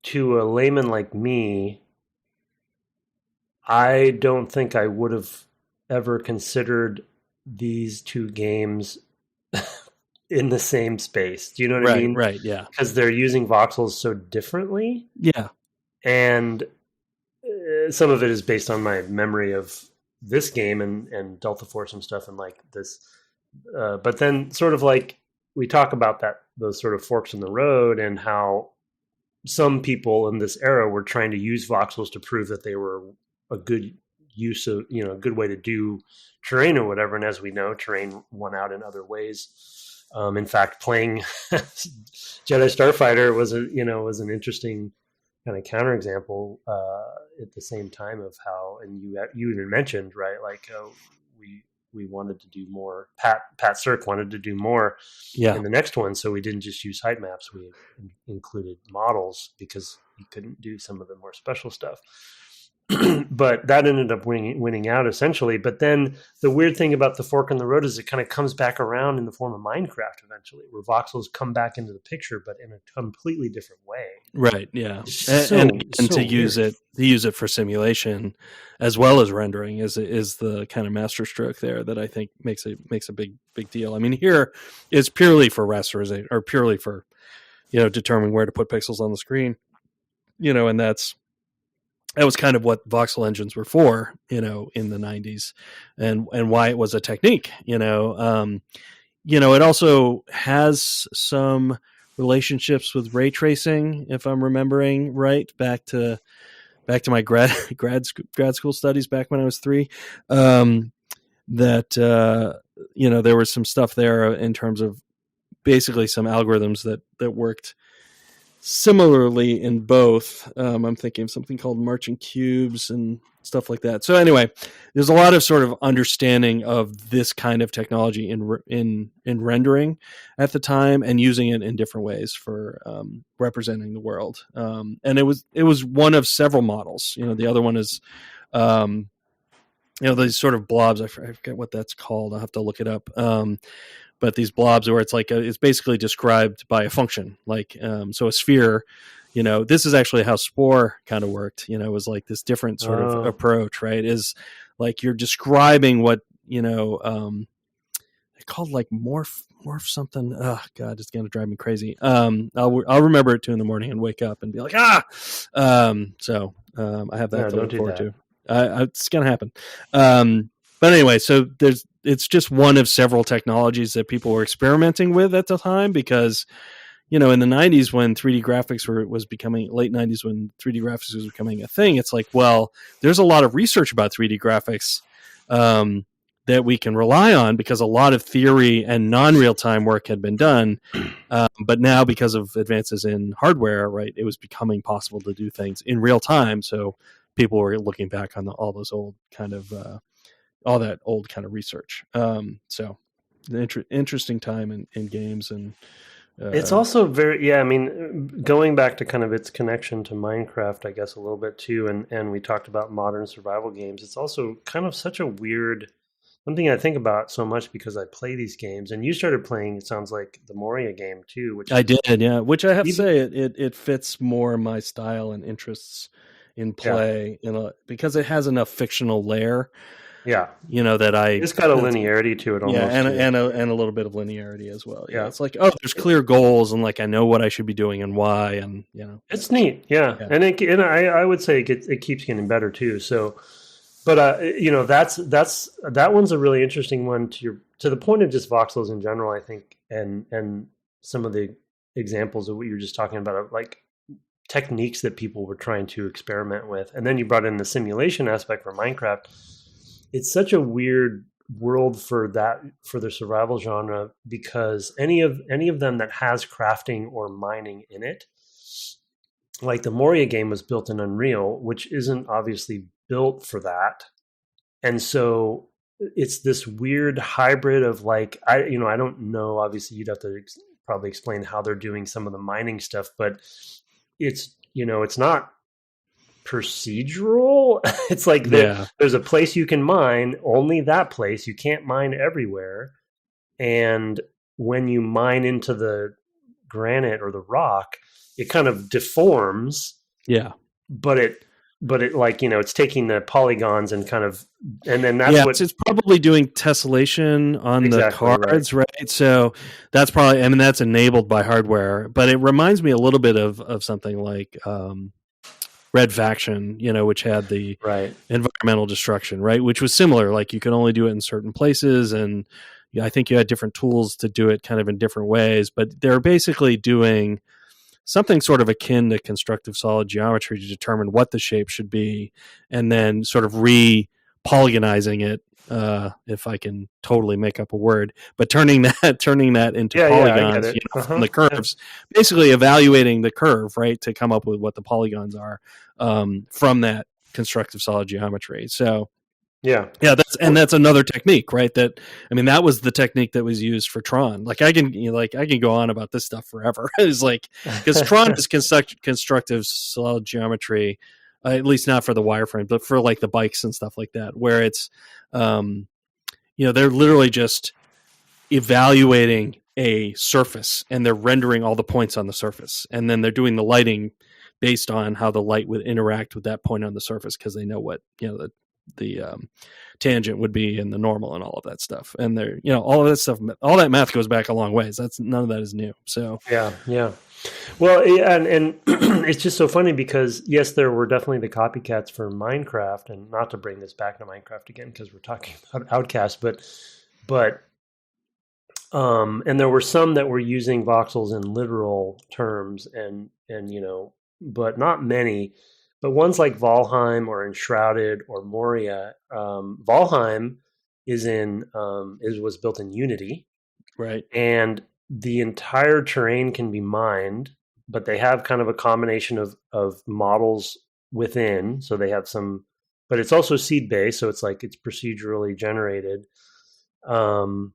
to a layman like me, I don't think I would have ever considered these two games in the same space. Do you know what I mean? Right, yeah. Because they're using voxels so differently. Yeah. and some of it is based on my memory of this game and Delta Force and stuff and like this. But then sort of like we talk about those sort of forks in the road and how some people in this era were trying to use voxels to prove that they were a good use of, a good way to do terrain or whatever. And as we know, terrain won out in other ways. In fact, playing Jedi Starfighter was an interesting kind of counterexample at the same time of how, and you even mentioned, right, like we wanted to do more. Pat Cirque wanted to do more in the next one, so we didn't just use height maps. We included models because you couldn't do some of the more special stuff. But that ended up winning out essentially. But then the weird thing about the fork in the road is it kind of comes back around in the form of Minecraft eventually, where voxels come back into the picture, but in a completely different way. Right. Yeah. And to use it for simulation as well as rendering is the kind of masterstroke there that I think makes a big deal. I mean, here is purely for rasterization or purely for determining where to put pixels on the screen. And that was kind of what voxel engines were for, in the 90s and why it was a technique, it also has some relationships with ray tracing, if I'm remembering right, back to my grad school studies back when I was 3, there was some stuff there in terms of basically some algorithms that worked similarly in both. I'm thinking of something called marching cubes and stuff like that. So anyway, there's a lot of sort of understanding of this kind of technology in rendering at the time and using it in different ways for representing the world. And it was one of several models. The other one is these sort of blobs. I forget what that's called. I'll have to look it up. But these blobs where it's like it's basically described by a function, like so a sphere. This is actually how Spore kind of worked. It was like this different sort of approach, right? Is like you're describing what they called like morph something. Oh God, it's gonna drive me crazy. I'll remember it 2 in the morning and wake up and be like I have that to look forward to. It's gonna happen. But anyway, so it's just one of several technologies that people were experimenting with at the time because, in the 90s when 3D graphics was becoming, late 90s when 3D graphics was becoming a thing, it's like, well, there's a lot of research about 3D graphics that we can rely on because a lot of theory and non-real-time work had been done. But now because of advances in hardware, right, it was becoming possible to do things in real time. So people were looking back on all those old kind of all that old kind of research. So the interesting time in games. And it's also very, I mean, going back to kind of its connection to Minecraft, I guess a little bit too. And we talked about modern survival games. It's also kind of such a weird, something I think about so much because I play these games and you started playing, it sounds like the Moria game too, which I did. Yeah. Which I have to say it fits more my style and interests in play, because it has enough fictional layer. Yeah, it's got a linearity to it, almost. Yeah, and a little bit of linearity as well. Yeah, it's like there's clear goals, and like I know what I should be doing and why, and it's neat. Yeah. And I would say it keeps getting better too. So, but that one's a really interesting one to the point of just voxels in general, I think, and some of the examples of what you were just talking about, of like techniques that people were trying to experiment with, and then you brought in the simulation aspect for Minecraft. It's such a weird world for the survival genre because any of them that has crafting or mining in it, like the Moria game was built in Unreal, which isn't obviously built for that. And so it's this weird hybrid of like, I don't know, obviously you'd have to probably explain how they're doing some of the mining stuff, but it's not procedural. It's like there's a place you can mine, only that place. You can't mine everywhere. And when you mine into the granite or the rock, it kind of deforms. Yeah. But it like, it's taking the polygons and kind of, and then that's it's probably doing tessellation on the cards, right? So that's probably, that's enabled by hardware, but it reminds me a little bit of something like, Red Faction, which had the Right. environmental destruction, right? Which was similar. Like you could only do it in certain places, and I think you had different tools to do it kind of in different ways. But they're basically doing something sort of akin to constructive solid geometry to determine what the shape should be, and then sort of re-polygonizing it. If I can totally make up a word, but turning that into polygons, I get it. from the curves, basically evaluating the curve, right, to come up with what the polygons are from that constructive solid geometry. So that's another technique, right? That was the technique that was used for Tron. Like I can go on about this stuff forever. It's like because Tron is constructive solid geometry. At least not for the wireframe, but for like the bikes and stuff like that, where it's, they're literally just evaluating a surface and they're rendering all the points on the surface. And then they're doing the lighting based on how the light would interact with that point on the surface, because they know what, the tangent would be and the normal and all of that stuff. And they're, all of that stuff, all that math goes back a long ways. None of that is new. So, yeah. Well, and it's just so funny because yes, there were definitely the copycats for Minecraft, and not to bring this back to Minecraft again because we're talking about Outcast, but and there were some that were using voxels in literal terms, and but not many. But ones like Valheim or Enshrouded or Moria, Valheim was built in Unity, right, and the entire terrain can be mined, but they have kind of a combination of models within. So they have some, but it's also seed based. So it's like it's procedurally generated. And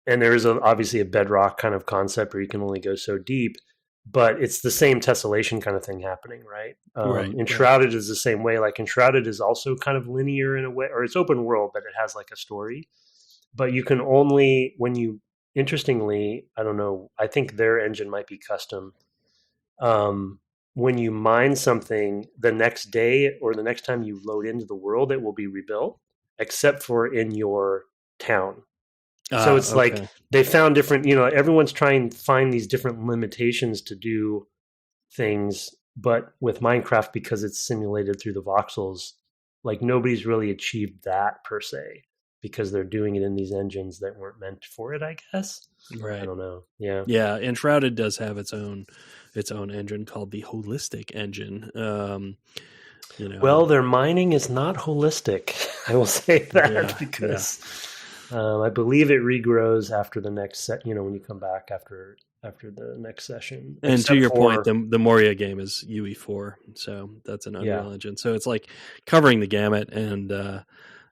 there is obviously a bedrock kind of concept where you can only go so deep, but it's the same tessellation kind of thing happening, right? Enshrouded is the same way. Like Enshrouded is also kind of linear in a way, or it's open world, but it has like a story. But you can only, interestingly, I don't know, I think their engine might be custom. When you mine something, the next day or the next time you load into the world, it will be rebuilt, except for in your town. So it's like they found different, everyone's trying to find these different limitations to do things. But with Minecraft, because it's simulated through the voxels, like nobody's really achieved that per se, because they're doing it in these engines that weren't meant for it, I guess. Right. I don't know. Yeah. Yeah. Enshrouded does have its own engine called the Holistic engine. Well, their mining is not holistic. I will say that because I believe it regrows after the next set. When you come back after the next session. And to your point, the Moria game is UE4, so that's an Unreal engine. So it's like covering the gamut, and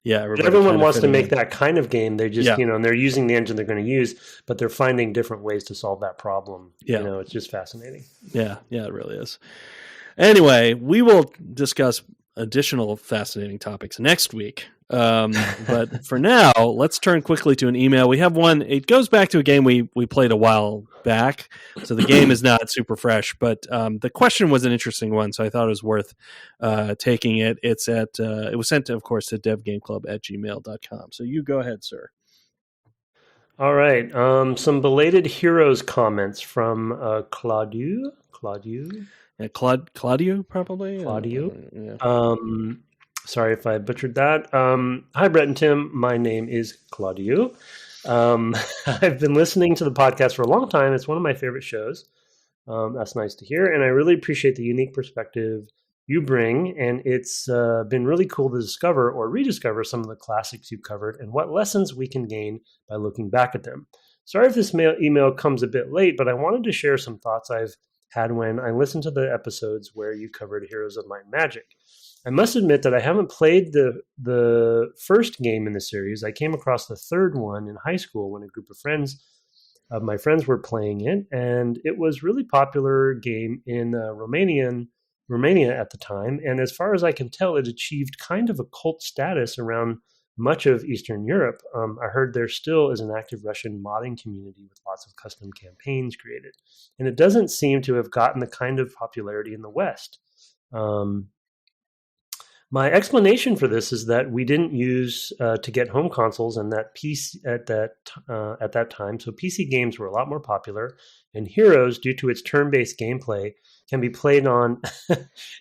everyone wants to make that kind of game. They just, and they're using the engine they're going to use, but they're finding different ways to solve that problem. Yeah. It's just fascinating. Yeah, it really is. Anyway, we will discuss additional fascinating topics next week. But for now, let's turn quickly to an email. We have one. It goes back to a game we played a while back, so the game is not super fresh, but the question was an interesting one, so I thought it was worth taking it. It was sent, of course, to devgameclub@gmail.com. So you go ahead, sir. All right. Some belated Heroes comments from Claudio. Yeah, Claudio, probably. Claudio. Sorry if I butchered that. Hi, Brett and Tim. My name is Claudio. I've been listening to the podcast for a long time. It's one of my favorite shows. That's nice to hear. And I really appreciate the unique perspective you bring. And it's been really cool to discover or rediscover some of the classics you covered and what lessons we can gain by looking back at them. Sorry if this email comes a bit late, but I wanted to share some thoughts I've had when I listened to the episodes where you covered Heroes of Might and Magic. I must admit that I haven't played the first game in the series. I came across the third one in high school when a group of my friends were playing it, and it was a really popular game in Romania at the time. And as far as I can tell, it achieved kind of a cult status around much of Eastern Europe. I heard there still is an active Russian modding community with lots of custom campaigns created, and it doesn't seem to have gotten the kind of popularity in the West. My explanation for this is that we didn't use to get home consoles, and that PC at that time. So PC games were a lot more popular, and Heroes, due to its turn-based gameplay, can be played on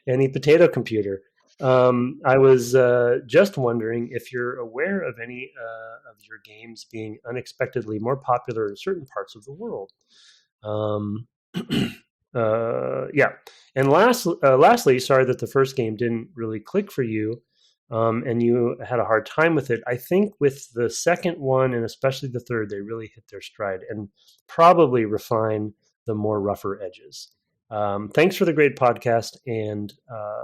any potato computer. I was just wondering if you're aware of any of your games being unexpectedly more popular in certain parts of the world. Yeah. And lastly, sorry that the first game didn't really click for you, and you had a hard time with it. I think with the second one, and especially the third, they really hit their stride and probably refine the more rougher edges. Thanks for the great podcast, and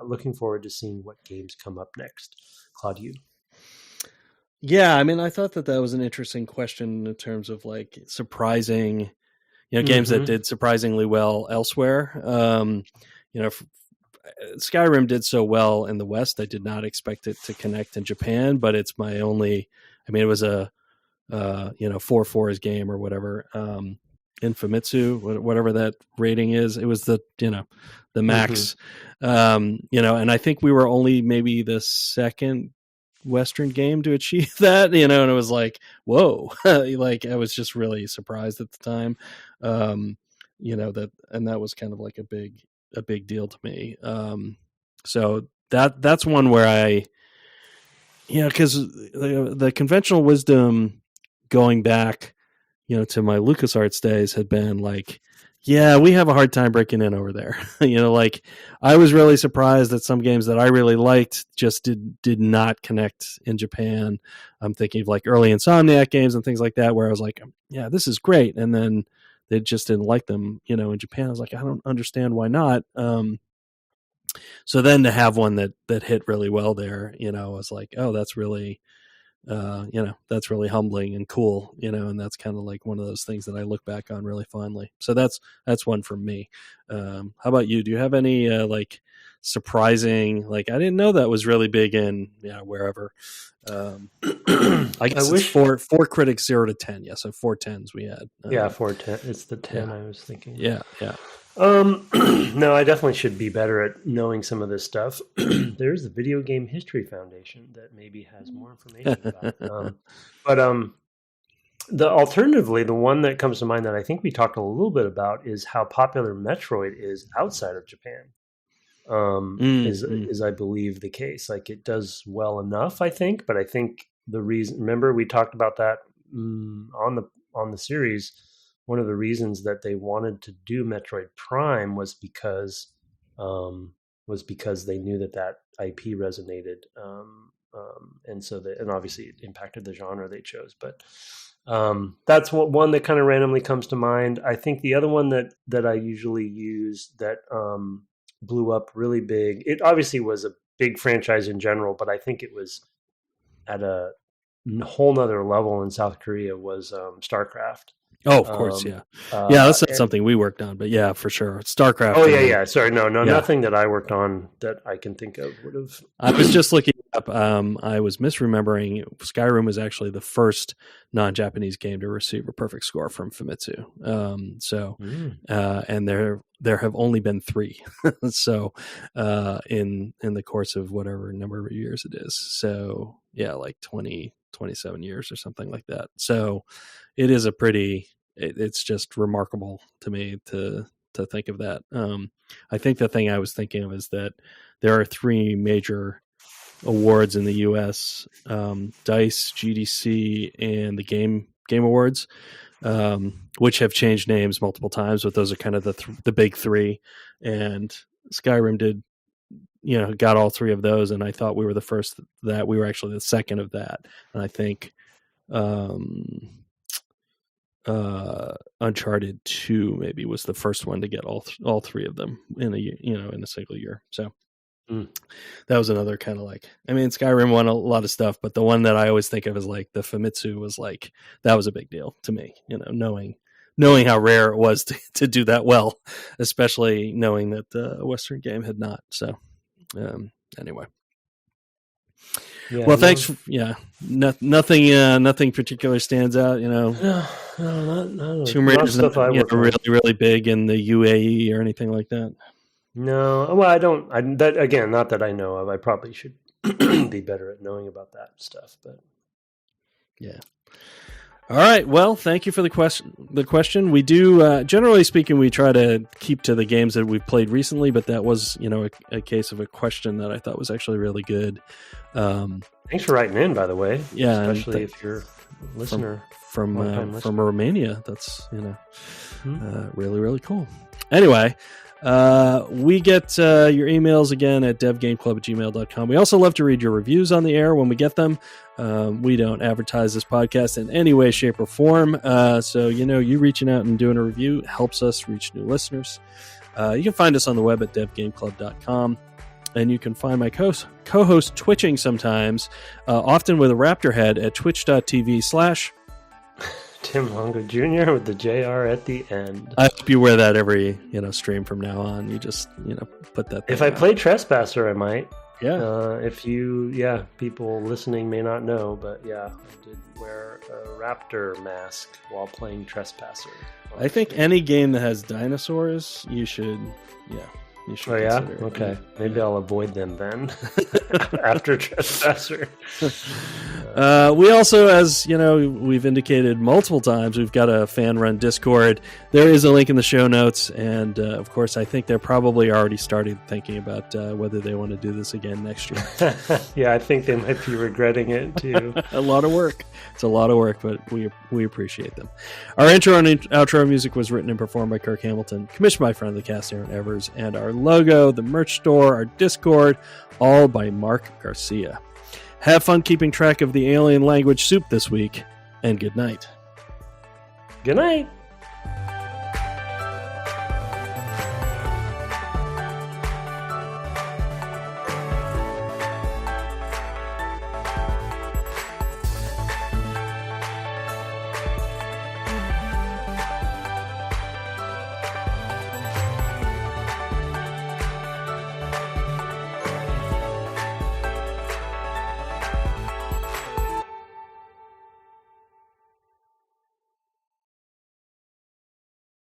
looking forward to seeing what games come up next. Claude. Yeah, I mean, I thought that was an interesting question in terms of like surprising, games that did surprisingly well elsewhere. Skyrim did so well in the West. I did not expect it to connect in Japan, but it's my only. I mean, it was a 4-4 game or whatever. In Famitsu, whatever that rating is, it was the max. And I think we were only maybe the second Western game to achieve that, and it was like, whoa, like I was just really surprised at the time. That was kind of like a big deal to me. So that's one where I, because the conventional wisdom going back, to my LucasArts days had been like, yeah, we have a hard time breaking in over there. Like I was really surprised that some games that I really liked just did not connect in Japan. I'm thinking of like early Insomniac games and things like that, where I was like, yeah, this is great. And then they just didn't like them, in Japan. I was like, I don't understand why not. So then to have one that hit really well there, I was like, oh, that's really, that's really humbling and cool, and that's kind of like one of those things that I look back on really fondly. So that's one for me. How about you? Do you have any like surprising, like I didn't know that was really big in wherever? I guess it's four critics 0 to 10. Yeah, so 4 10s we had. 4 10. It's the 10 I was thinking. Yeah. No, I definitely should be better at knowing some of this stuff. There's the Video Game History Foundation that maybe has more information about. Alternatively, the one that comes to mind that I think we talked a little bit about is how popular Metroid is outside of Japan. Is I believe the case. Like it does well enough, I think, but I think the reason. Remember, we talked about that on the series. One of the reasons that they wanted to do Metroid Prime was because they knew that IP resonated, and obviously it impacted the genre they chose. But that's one that kind of randomly comes to mind. I think the other one that I usually use that blew up really big. It obviously was a big franchise in general, but I think it was at a whole nother level in South Korea was StarCraft. Oh, of course, yeah. That's not something we worked on, but yeah, for sure. StarCraft. Oh, yeah. Sorry, no, nothing that I worked on that I can think of would have. I was just looking up. I was misremembering. Skyrim was actually the first non-Japanese game to receive a perfect score from Famitsu. And there have only been 3. So, in the course of whatever number of years it is. So, yeah, like 27 years or something like that. So, it is it's just remarkable to me to think of that. I think the thing I was thinking of is that there are 3 major awards in the U.S., DICE, GDC, and the Game Awards, which have changed names multiple times, but those are kind of the big 3. And Skyrim did, got all 3 of those, and I thought we were the first that we were actually the second of that. And I think Uncharted 2 maybe was the first one to get all 3 of them in a single year. So that was another kind of like, I mean, Skyrim won a lot of stuff, but the one that I always think of as like the Famitsu was like, that was a big deal to me, knowing how rare it was to do that well, especially knowing that the Western game had not. So anyway. Well, thanks. Nothing particular stands out. No, Tomb Raider's not really big in the UAE or anything like that. No, well, I don't. That again, not that I know of. I probably should be better at knowing about that stuff. But yeah. All right. Well, thank you for the question. We do, generally speaking, we try to keep to the games that we've played recently, but that was, a case of a question that I thought was actually really good. Thanks for writing in, by the way. Yeah, especially if you're a listener from Romania. That's really, really cool. Anyway. We get your emails again at devgameclub@gmail.com. We also love to read your reviews on the air when we get them. We don't advertise this podcast in any way, shape, or form. So, you reaching out and doing a review helps us reach new listeners. You can find us on the web at devgameclub.com. And you can find my co-host twitching sometimes, often with a raptor head at twitch.tv/ Tim Longo Jr. with the JR at the end. I hope you wear that every stream from now on. You just put that. If I play Trespasser, I might. Yeah. People listening may not know, but I did wear a raptor mask while playing Trespasser. I think any game that has dinosaurs, you should. You should. Oh yeah. Okay. Maybe I'll avoid them then. After Trespasser. We also, as we've indicated multiple times, we've got a fan-run Discord. There is a link in the show notes, and of course, I think they're probably already started thinking about whether they want to do this again next year. Yeah, I think they might be regretting it too. A lot of work. It's a lot of work, but we appreciate them. Our intro and outro music was written and performed by Kirk Hamilton, commissioned by friend of the cast, Aaron Evers, and our logo, the merch store, our Discord, all by Mark Garcia. Have fun keeping track of the alien language soup this week, and good night. Good night.